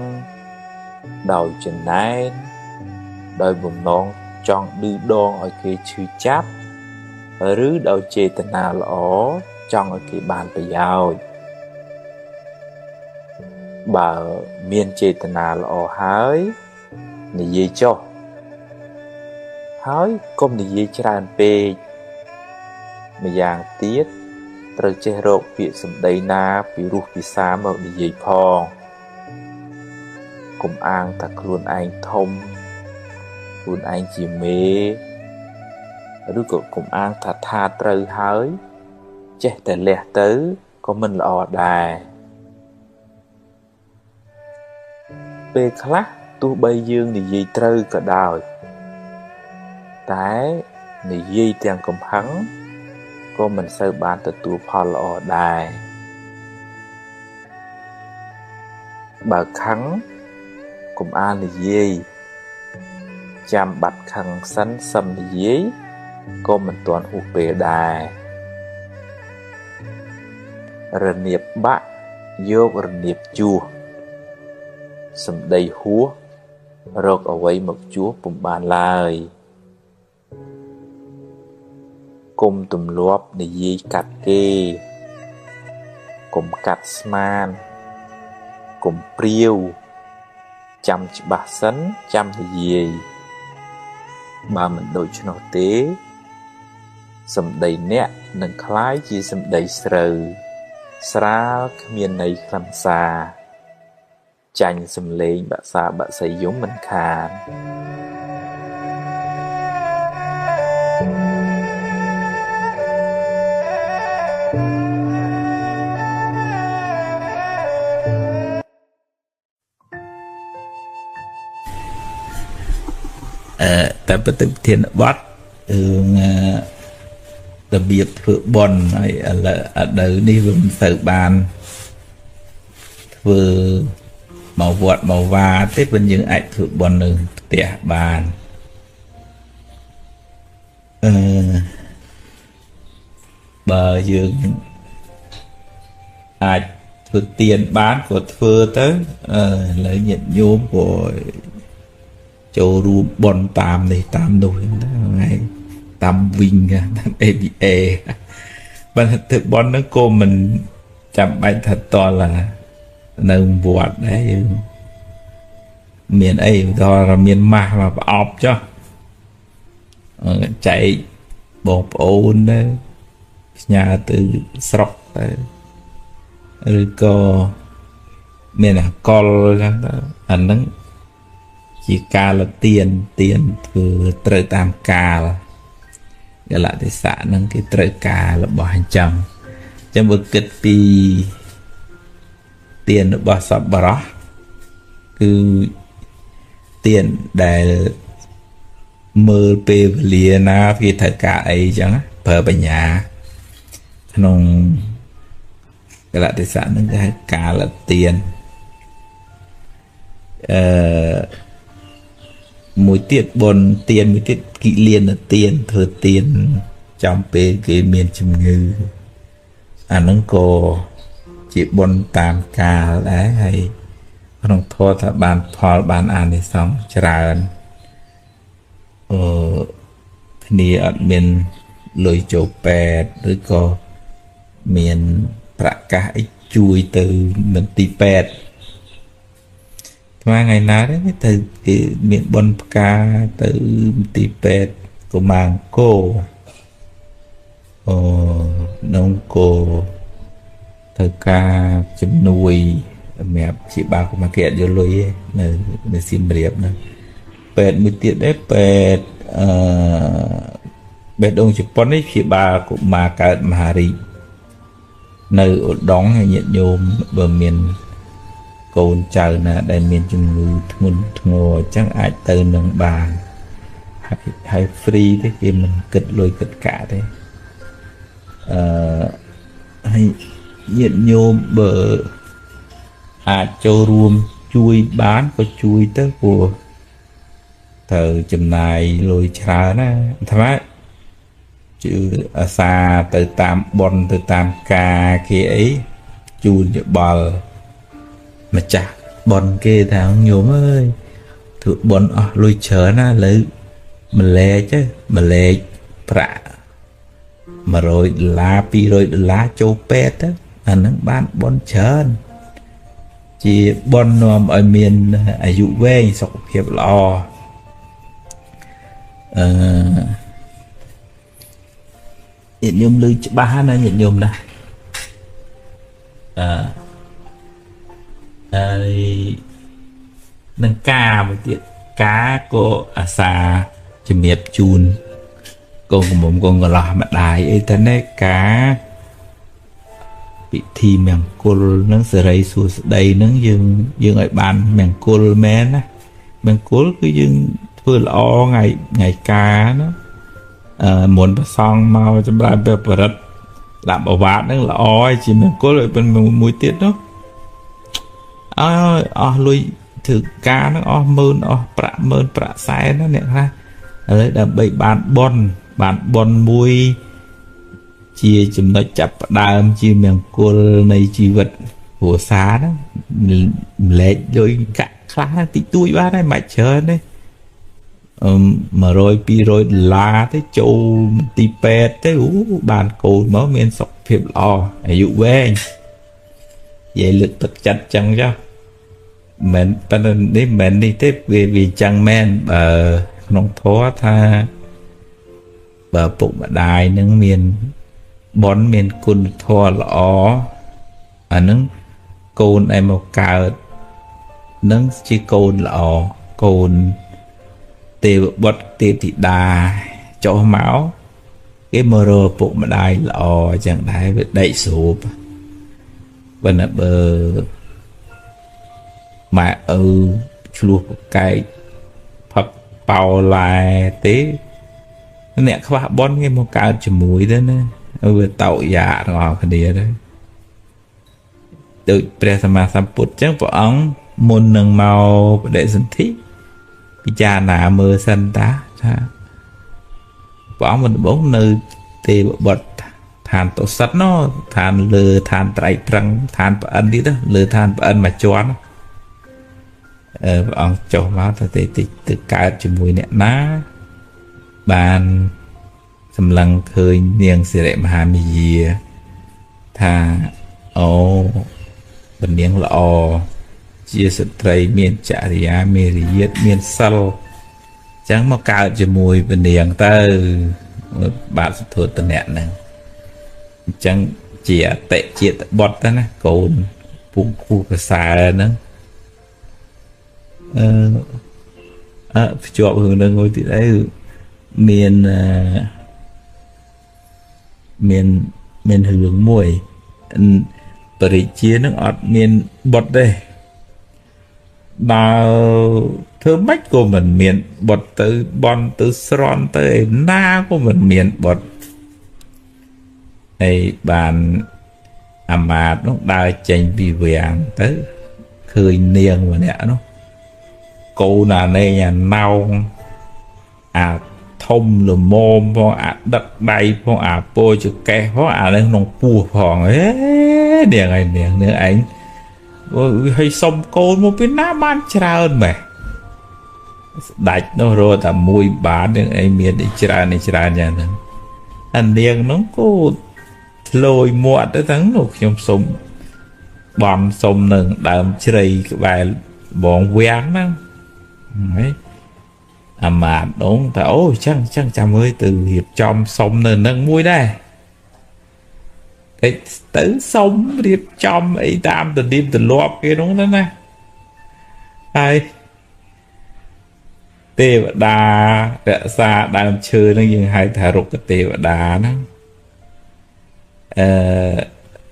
ដោយចំណែនដោយបំណងចង់ឌឺដងឲ្យគេឈឺចាប់ឬដោយចេតនាល្អចង់ឲ្យគេបានប្រយោជន៍បើមានចេតនាល្អហើយនិយាយចុះហើយកុំនិយាយច្រើនពេកម្យ៉ាងទៀតត្រូវចេះរកពាក្យសម្ដីណាពីរោះពិសាមកនិយាយផងកុំអាងថាខ្លួនឯងធំខ្លួនឯងជាមេឬក៏កុំអាងថាត្រូវហើយចេះតែលះទៅក៏មិនល្អដែរពេលខ្លះទោះបីយើងនិយាយត្រូវក៏ដោយតែនិយាយទាំងកំហឹងក៏មិនសូវបានទទួលផលល្អដែរបើខឹងកុំអាលនិយាយចាំបាត់ខឹងសិនសឹមនិយាយក៏មិនទាន់ហួសពេលដែររនៀបបាក់យករនៀបជួសសម្ដីហួសរកអ្វីមកជួសពុំបានឡើយកុំទម្លាប់និយាយកាត់គេកុំកាត់ស្មានកុំព្រាវចាំច្បាស់សិនចាំនិយាយបើមិនដូច្នោះទេសម្ដីអ្នកនឹងคล้ายជាសម្ដីស្រូវស្រាលគ្មានន័យខ្លឹមសារចាញ់សំឡេងបាក់សាបាក់សីយំមិនខានតែប្រតិធានបត់របៀបធ្វើបន់ហើយឥឡូវនេះវាមិនសូវបានធ្វើមកវត្តមកវាទេប៉ុន្តែយើងអាចធ្វើបន់នៅផ្ទះបាន បើយើងអាចធ្វើទៀនបានក៏ធ្វើទៅលើញាតិញោមក៏ចូលរួមបន់តាមនេះតាមនោះហ្នឹងតាមវិញតាម ABA បើទៅបន់ហ្នឹងក៏មិនចាំបាច់ថាតល់នៅវត្តដែរយើងមានអីដល់មានម៉ាស់មកប្រអប់ចុះចែកបងប្អូនទៅផ្ញើទៅស្រុកទៅឬក៏មានអកលចឹងទៅអាហ្នឹងជាកាលទៀនធ្វើត្រូវតាមកាលកលៈទេសៈហ្នឹងគេត្រូវការរបស់អញ្ចឹងបើគិតពីទៀនរបស់សប្បុរសគឺទៀនដែលមើលពេលវេលាណាវាត្រូវការអីចឹងប្រើបញ្ញាក្នុងកលៈទេសៈហ្នឹងគេហៅកាលទៀនមួយទៀតបុណ្យទៀនមួយទៀតគិលានទៀនធ្វើទៀនចំពេលគេមានជំងឺអាហ្នឹងក៏ជាបុណ្យតាមកាលដែរហើយក្នុងធម៌ថាបានផលបានអានិសង្សច្រើនគ្នាអត់មានលុយចូលពេទ្យឬក៏មានប្រកាសអីជួយទៅមន្ទីរពេទ្យថ្ងៃណាទេទៅគេមានបុណ្យផ្កាទៅមន្ទីរពេទ្យកុមារអង្គរនងគោទៅការជំនួយសម្រាប់ជាបាលកុមារគេអត់យកលុយទេនៅសៀមរាបហ្នឹងពេទ្យមួយទៀតដែរពេទ្យបេះដូងជប៉ុននេះជាបាលកុមារកើតមហារីកនៅឧដុង្គហើយញាតិញោមបើមានកូនចៅណាដែលមានជំងឺធ្ងន់ធ្ងរអញ្ចឹងអាចទៅនឹងបានហើយ free ទេគេមិនគិតលុយគិតកាក់ទេហើយញាតិញោមបើអាចចូលរួមជួយបានក៏ជួយទៅព្រោះទៅចំណាយលុយច្រើនណាថាជឿអាសាទៅតាមបនទៅតាមការគេអីជួនយោបល់ម្ចាស់បនគេថាញោមអើយធ្វើបនអស់លុយច្រើនណាលើម្លែកទៅម្លែកប្រាក់$100 $200ចូលពេទ្យទៅអាហ្នឹងបានបនច្រើនជាបននាំឲ្យមានអាយុវែងសុខភាពល្អញាតិញោមឮច្បាស់ណាញាតិញោមណាហើយនឹងការមួយទៀតការក៏អាសាជំរាបជូនកូនកំមុំកូនកន្លោះម្ដាយអីទៅនេះការពិធីមង្គលនឹងសេរីសួស្ដីនឹងយើងឲ្យបានមង្គលមែនណាមង្គលគឺយើងធ្វើល្អថ្ងៃការណាមុនប្រសងមកចម្រើនព្រះបរិត្តដាក់បវាតនឹងល្អហើយជាមង្គលឲ្យเป็นមួយទៀតនោះអស់លុយធ្វើការនឹងអស់ម៉ឺនអស់ប្រាក់ម៉ឺនប្រាក់សែនណាអ្នកខ្លះឥឡូវដើម្បីបានបុណ្យមួយជាចំណុចចាប់ផ្ដើមជាមង្គលនៃជីវិតគ្រួសារហ្នឹងម្លែកលុយកាក់ខ្លះតិចតួចបានហើយមិនច្រើនទេ$100-200ទៅចូលមន្ទីរពេទ្យទៅបានកូនមកមានសុខភាពល្អអាយុវែងនិយាយលើកទឹកចិត្តចឹងចុះមិនប៉ុន្តែនេះមិននេះទេវាចឹងមែនបើក្នុងធម៌ថាបើពុកម្ដាយនឹងមានបុណ្យមានគុណធម៌ល្អអានឹងកូនឯមកកើតនឹងជាកូនល្អកូនទេវបុត្រទេពធីតាចុះមកគេមករកពុកម្ដាយល្អចឹងដែរវាដេកស្រូបបើម៉ែឪឆ្លោះប្រកែកផឹកប៉ោឡែទេអ្នកខ្វះបុណ្យគេមកកើតជាមួយទៅណាវាតោយ៉ាទាំងអស់គ្នាទៅដូចព្រះសម្មាសម្ពុទ្ធចឹងព្រះអង្គមុននឹងមកបដិសន្ធិពិចារណាមើលសិនតាថាព្រះអង្គមិនដំបងនៅទេវបុត្រឋ than tổ sắt nó than lơ than trái trăng than bà ân đi đó lơ than bà ân mà choán ông cho máu thì từ cả chỉ mùi nè ná bàn xâm lăng khơi niềng sẽ đẹp hà mì gì thà ô bình niềng lọ chia sẻ tray miền chả ria miền riết miền sâu chẳng mà cao chỉ mùi bình niềng ta bạn sẽ thuộc từ nẹn này chẳng chỉ tệ chia tệ bọt đó nè cồn bụng khu cái xà nữa chọn hướng đường ngồi thì đấy miền miền hướng mùi bởi chia nước ọt miền bọt đây nào thơ mách của mình miền bọt từ bon từ sron tới na của mình miền bọt này bàn mà nó đai chanh vì vàng tới khơi niềng và nè nó cô là này nhà nâu thông là mồm phong đất đầy phong bôi cho cái phong lên nông pua phong ấy điền này điền nữa anh hay sông côn một bên nam man trơn mày đạch nó rồi ta mùi bán được anh miền để trà nhà nữa anh điền nó có lôi muộn tới thắng một trong sông bom sông nừng đầm chơi cái bài bọn quen đó đấy mà đúng ta ôi chắc chăm ơi từ hiệp trong sông nừng nâng mũi đây cái tử sông hiệp trong ấy tam từ đêm từ lọp kia đúng đó nè ai tê và đà đã xa đang chơi nó như hai thả rục cái tê và đà nó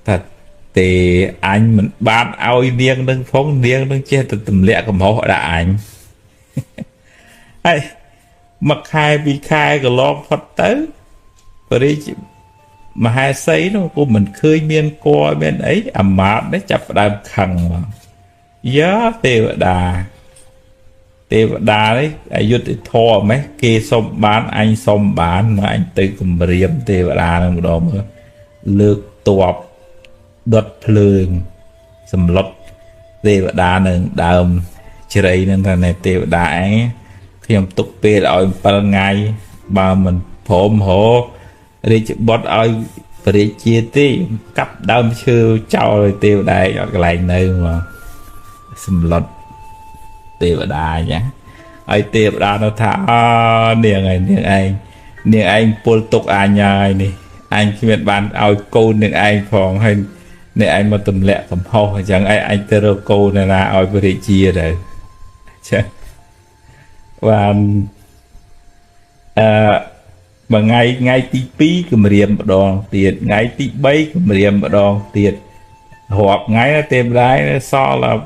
thật thì anh mình bán ao niêng đang phóng niêng đang che từ tầm lẹ cầm họ đã anh ai mặc hai bị khai cái lo phật tới rồi đi mà hai sấy nó của mình khơi miên coi bên ấy mà nó chập đàm khẳng mà giá tê và đà đấy ai dứt thò mấy kia xong bán anh xong bán mà anh tự cầm riêng tê và đà một đó mà lược tọp đột phường sầm lót tê và đá nâng đàm chơi nên thằng này tê và đá ấy khi ông tục bê ở ban ngày mà mình phồm hổ đi chụp bót ơi và đi chia tí cặp đâm chưa cho rồi tê và đá ở cái lạnh nơi mà sầm lót tê và đá nhá ai tê và đá nó thả niềng anh pol tục anh này anh khi mình bán ao cô nên anh phòng hay nên anh mà tầm lẹ tầm hô chẳng anh tê rô cô này là ao có thể chia rồi và mà ngay tí phí cầm riêng một đòn tiền ngay tí bấy cầm riêng một đòn tiền họp ngay là tìm lái so là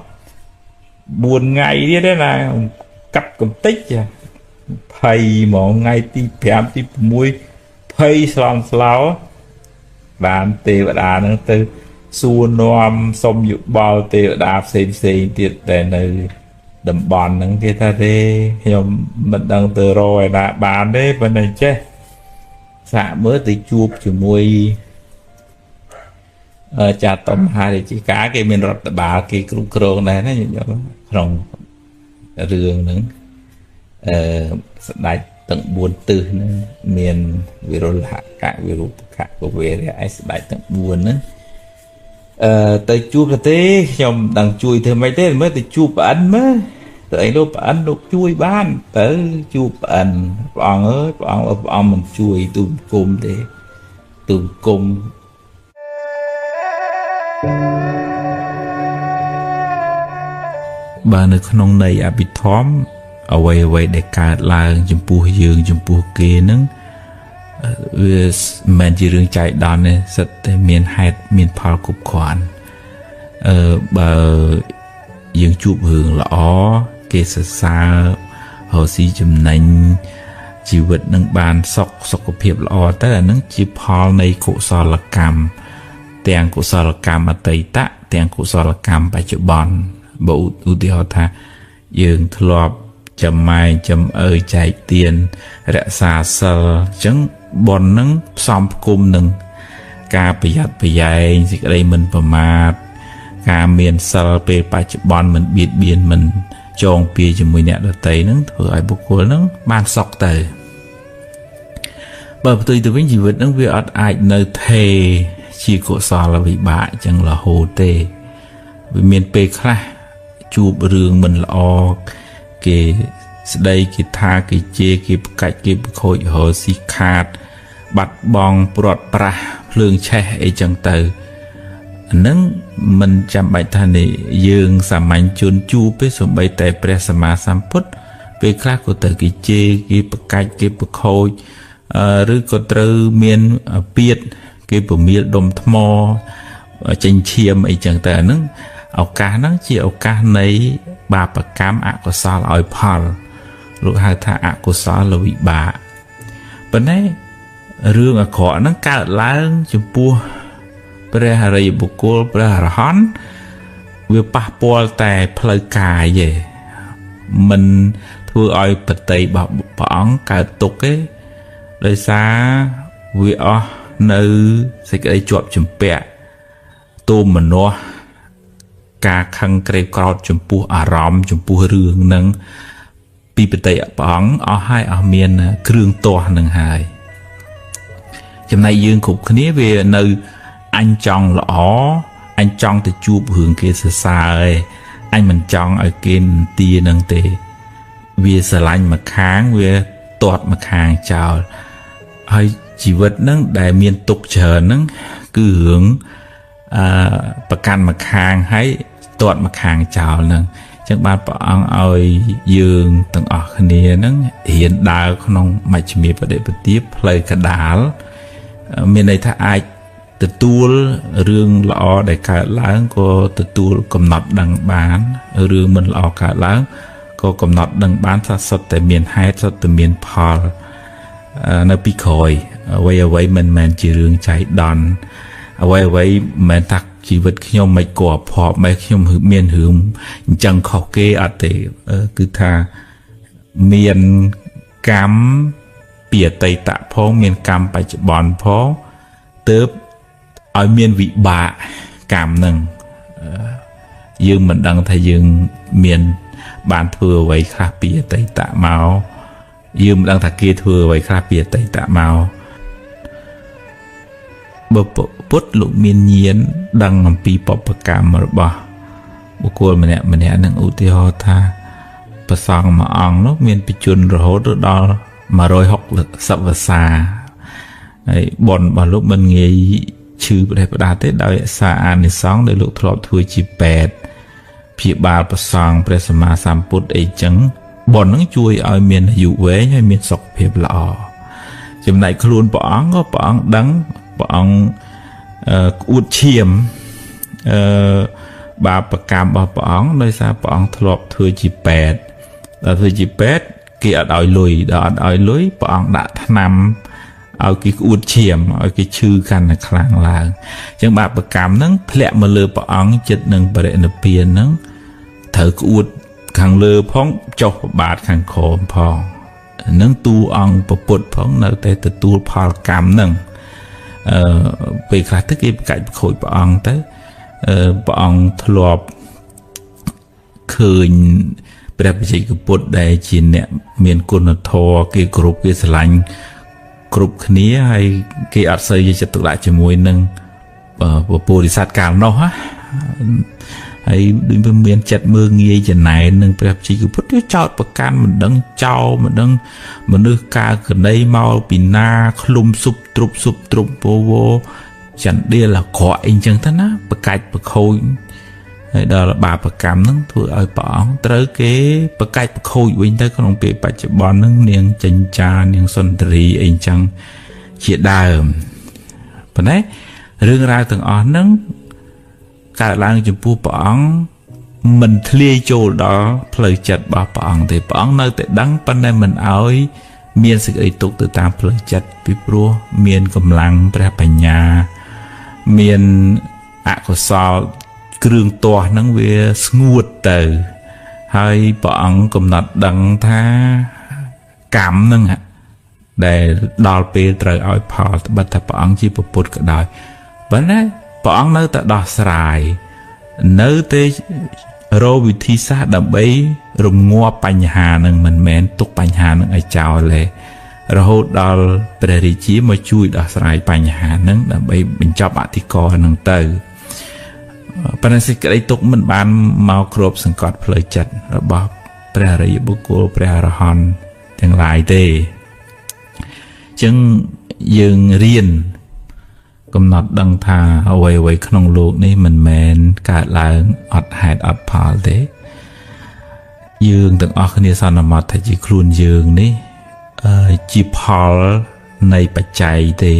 buồn ngày đi đấy là cặp cầm tích thầy mà ngay tí phèm tí muối phây xong sláu bạn tê và đá nó từ xua noam xong dụ bao tê và đá xem tiệt để nơi đầm bòn nâng kia ta đi nhưng mình đang từ rồi là bán đấy bên này chứ xạ mới tới chuột chỉ mùi trà tôm hai thì chỉ cá cái mình rọt bà cái cục krong này nó như vậy rồng rường nứng đại tận buồn từ miền virus hạ cả virus khác của về thì ai đại tận buồn nữa tới chụp là thế nhom đằng chui thì mấy thế mới tới chụp ảnh mới tới đâu ảnh được chui ban tới chụp ảnh bọn ơi bọn mình chui tụm cùng thế tụm cùng bà nơi con này à bị thóm ở quay để cả là chấm pu dương chấm pu kia nứng mình chỉ riêng chạy đòn này rất miền hai miền phao cục khoản bờ dương chụp hưởng lõ kê xa hồ sĩ chấm nành chỉ vật nâng bàn sọc của phiệp lõ tức là nâng chỉ phao này cụ sò là cam tiền cụ sò là cam mà tây tạ tiền cụ sò là cam bài chữ bòn bộ ưu tiên họ tha dương thọp chấm mai chấm ơi chạy tiền rẽ xa sờ chứng bòn nâng xóm cung nâng ការប្រយ័ត្នប្រយែងសេចក្តីមិនប្រមាទការមានសិលពេលបច្ចុប្បន្នមិនបៀតបៀនមិនចងពៀជាមួយអ្នកដទៃហ្នឹងធ្វើឲ្យបុគ្គលហ្នឹងបានសុខទៅបើផ្ទុយទៅវិញជីវិតហ្នឹងវាអត់អាចនៅថេរជាកុសលវិបាកចឹងរហូតទេវាមានពេលខ្លះជួបរឿងមិនល្អគេស្ដីគេថាគេជេរគេប្រកាច់គេប្រខូចរហស៊ីខាតបាត់បង់ព្រាត់ប្រាសភ្លើងឆេះអីចឹងទៅហ្នឹងមិនចាំបាច់ថានេះយើងសាមញ្ញជនជួបទេសូម្បីតែព្រះសម្មាសម្ពុទ្ធពេលខ្លះក៏ទៅគេជេរគេប្រកាច់គេប្រខូចឬក៏ត្រូវមានពៀតគេប្រមៀលដុំថ្មចេញឈាមអីចឹងទៅអាហ្នឹងឱកាសហ្នឹងជាឱកាសនៃបាបកម្មអកុសលឲ្យផលលោកហៅថាអកុសលវិបាកប៉ុន្តែរឿងអាក្រក់ហ្នឹងកើតឡើងចំពោះព្រះអរិយបុគ្គលព្រះអរហន្តវាប៉ះពាល់តែផ្លូវកាយទេមិនធ្វើឲ្យបតីរបស់ព្រះអង្គកើតទុក្ខទេដោយសារវាអស់នៅសេចក្តីជាប់ជំពាក់ទោមនោះការខឹងក្រេវក្រោធចំពោះអារម្មណ៍ចំពោះរឿងហ្នឹងពីបតីព្រះអង្គអស់ហើយអស់មានគ្រឿងទាស់នឹងហើយចំណែកយើងគ្រប់គ្នាវានៅអញចង់ល្អអញចង់ទៅជួបរឿងគេសរសើរឯងអញមិនចង់ឲ្យគេនទានឹងទេវាស្រឡាញ់មកខាងវាទាត់មកខាងចោលហើយជីវិតហ្នឹងដែលមានទុកច្រើនហ្នឹងគឺរឿងប្រកាន់មកខាងហើយទាត់មកខាងចោលហ្នឹងអញ្ចឹងបានព្រះអង្គឲ្យយើងទាំងអស់គ្នាហ្នឹងរៀនដើរក្នុងមជ្ឈិមាបដិបទាផ្លូវកដាលមានន័យថាអាចទទួលរឿងល្អដែលកើតឡើងក៏ទទួលកំណត់ដឹងបានរឿងមិនល្អកើតឡើងក៏កំណត់ដឹងបានថាសុទ្ធតែមានហេតុសុទ្ធតែមានផលនៅពីក្រោយអ្វីមិនមែនជារឿងចៃដន្យអ្វីមិនមែនថាជីវិតខ្ញុំមិនក៏អភ័ព្វមិនខ្ញុំមានរឿងអញ្ចឹងខុសគេអត់ទេគឺថាមានកម្មពីអតីតផងមានកម្មបច្ចុប្បន្នផងទើបឲ្យមានវិបាកកម្មនឹងយើងមិនដឹងថាយើងមានបានធ្វើអ្វីខ្លះពីអតីតមកយើងមិនដឹងថាគេធ្វើអ្វីខ្លះពីអតីតមកបើពុទ្ធលោកមានញាណដឹងអំពីបព្វកម្មរបស់បុគ្គលម្នាក់នឹងឧទាហរណ៍ថាព្រះសង្ឃមួយអង្គនោះមានបច្ចុប្បន្នរហូតដល់160វស្សាហើយបុណ្យរបស់លោកមិនងាយឈឺប្រទេសប្រដាទេដោយសារអានិសង្ឃដែលលោកធ្លាប់ធ្វើជាពេទ្យព្យាបាលព្រះសង្ឃព្រះសម្មាសម្ពុទ្ធអីចឹងបុណ្យហ្នឹងជួយឲ្យមានអាយុវែងហើយមានសុខភាពល្អចំណែកខ្លួនព្រះអង្គក៏ព្រះអង្គដឹងព្រះអង្គក្អួតឈាមបាបកម្មរបស់ព្រះអង្គដោយសារព្រះអង្គធ្លាប់ធ្វើជាពេទ្យដល់ធ្វើជាពេទ្យគេអត់ឲ្យលុយដល់អត់ឲ្យលុយព្រះអង្គដាក់ថ្នាំឲ្យគេក្អួតឈាមឲ្យគេឈឺកាន់តែខ្លាំងឡើងអញ្ចឹងបាបកម្មហ្នឹងធ្លាក់មកលើព្រះអង្គចិត្តនឹងបរិនិព្វានហ្នឹងត្រូវក្អួតខាងលើផងចុះប្របាទខាងក្រោមផងនឹងទូអង្គពុទ្ធផងនៅតែទទួលផលកម្មហ្នឹងពេលខ្លះទៅគេប្រកាច់ប្រខូចព្រះអង្គទៅព្រះអង្គធ្លាប់ឃើញព្រះបច្ចេកពុទ្ធដែលជាអ្នកមានគុណធម៌គេគោរពគេស្រឡាញ់គ្រប់គ្នាហើយគេអត់សូវយកចិត្តទុកដាក់ជាមួយនឹងពុទ្ធិស័តកាលនោះហើយដូចមានចិត្តមើងងាយចំណែននឹងព្រះបច្ចេកពុទ្ធចោតប្រកាន់មិនដឹងចោលមិនដឹងមនុស្សកាលកណីមកពីណាឃ្លុំស៊ុបទ្រុបពោវចន្ទៀលអាក្រក់អីចឹងទៅណាប្រកាច់ប្រខូចហើយដល់បាបកម្មហ្នឹងធ្វើឲ្យព្រះអង្គត្រូវគេប្រកាច់ប្រខូចវិញទៅក្នុងពេលបច្ចុប្បន្នហ្នឹងនាងចិញ្ចានាងសុន្ទរីអីចឹងជាដើមប៉ុន្តែរឿងរ៉ាវទាំងអស់ហ្នឹងកើតឡើងចំពោះព្រះអង្គមិនធ្លាយចូលដល់ផ្លូវចិត្តរបស់ព្រះអង្គទេព្រះអង្គនៅតែដឹងប៉ុន្តែមិនឲ្យមានសេចក្តីទុកទៅតាមផ្លូវចិត្តពីព្រោះមានកម្លាំងព្រះបញ្ញាមានអកុសលគ្រឿងទាស់ហ្នឹងវាស្ងួតទៅហើយព្រះអង្គកំណត់ដឹងថាកម្មហ្នឹងដែលដល់ពេលត្រូវឲ្យផលត្បិតថាព្រះអង្គជាពុទ្ធក៏ដោយ ប៉ុន្តែព្រះអង្គនៅតែដោះស្រាយនៅតែរកវិធីសាស្ត្រដើម្បីរងាប់បញ្ហានឹងមិនមែនទុកបញ្ហានឹងឲ្យចោលទេរហូតដល់ព្រះរាជាមកជួយដោះស្រាយបញ្ហានឹងដើម្បីបញ្ចប់អធិការនឹងទៅប៉ុន្តែសេចក្តីទុកមិនបានមកគ្របសង្កត់ផ្លូវចិត្តរបស់ព្រះអរិយបុគ្គលព្រះអរហន្តទាំងឡាយទេអញ្ចឹងយើងរៀនកំណត់ដឹងថាអ្វីៗក្នុងโลกនេះមិនមែនកើតឡើងអត់ហេតុអត់ផលទេយើងទាំងអស់គ្នាសន្មតថាជាខ្លួនយើងនេះជាផលនៃបច្ច័យទេ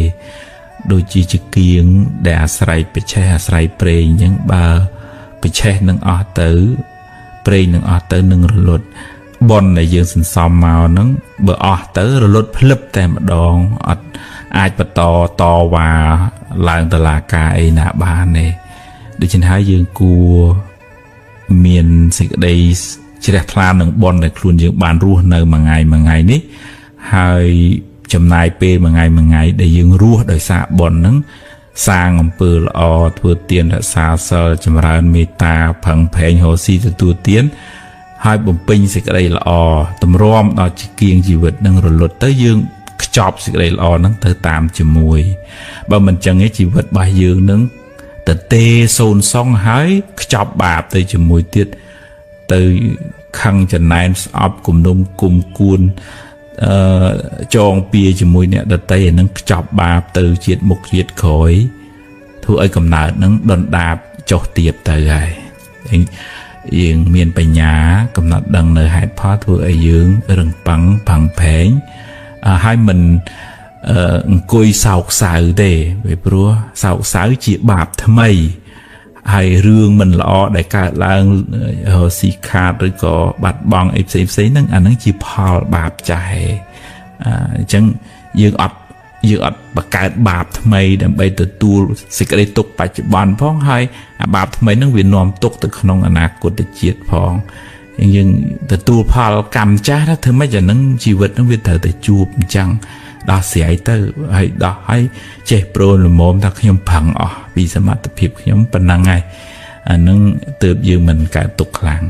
ដូចជាគៀងដែលអាស្រ័យបច្ចេកអាស្រ័យប្រេងអញ្ចឹងបើបច្ចេកនឹងអស់ទៅប្រេងនឹងអស់ទៅនឹងរលត់ប៉ុនដែលយើងសន្សំមកហ្នឹងបើអស់ទៅរលត់ភ្លឹបតែម្ដងអត់អាចបន្តតវ៉ាឡើងតុលាការអីណាបានទេដូច្នេះហើយយើងគួរមានសេចក្តីជ្រះថ្លានឹងប៉ុនដែលខ្លួនយើងបានរស់នៅមួយថ្ងៃនេះហើយចំណាយពេលមួយថ្ងៃដែលយើងរស់ដោយសារប៉ុនហ្នឹងសាងអំពើល្អធ្វើទានរក្សាសិលចម្រើនមេត្តាប្រឹងប្រែងរកស៊ីទទួលទានហើយបំពេញសេចក្តីល្អតម្រាំដល់ជាគៀងជីវិតនឹងរលត់ទៅយើងខ្ចប់សេចក្តីល្អហ្នឹងទៅតាមជាមួយបើមិនចឹងទេជីវិតរបស់យើងនឹងទៅទេសូនសងហើយខ្ចប់បាបទៅជាមួយទៀតទៅខឹងចំណែនស្អប់គំនុំគុំគួនចងពៀជាមួយអ្នកដតីហ្នឹងខ្ចប់បាបទៅជាតិមុខជាតិក្រោយធ្វើឲ្យកំណើតហ្នឹងដុនដាបចុះទៀបទៅហើយយើងមានបញ្ញាកំណត់ដឹងនៅហេតុផលធ្វើឲ្យយើងរឹងប៉ឹងផឹងផែងហើយមិនអង្គុយសោកសៅទេព្រោះសោកសៅជាបាបថ្មីហើយរឿងមិនល្អដែលកើតឡើងស៊ីខាតឬក៏បាត់បង់អីផ្សេងហ្នឹងអាហ្នឹងជាផលបាបចាស់អញ្ចឹងយើងអត់បង្កើតបាបថ្មីដើម្បីទទួលសេចក្តីទុក្ខបច្ចុប្បន្នផងហើយអាបាបថ្មីហ្នឹងវានាំទុក្ខទៅក្នុងអនាគតជាតិផងយើងទទួលផលកម្មចាស់ធ្វើម៉េចអាហ្នឹងជីវិតហ្នឹងវាត្រូវតែជួបអញ្ចឹងដោះស្រាយទៅហើយដោះហើយចេះប្រូនល្មមថាខ្ញុំប្រឹងអស់ពីសមត្ថភាពខ្ញុំប៉ុណ្ណឹងហើយអាហ្នឹងទើបយើងមិនកើតទុក្ខខ្លាំង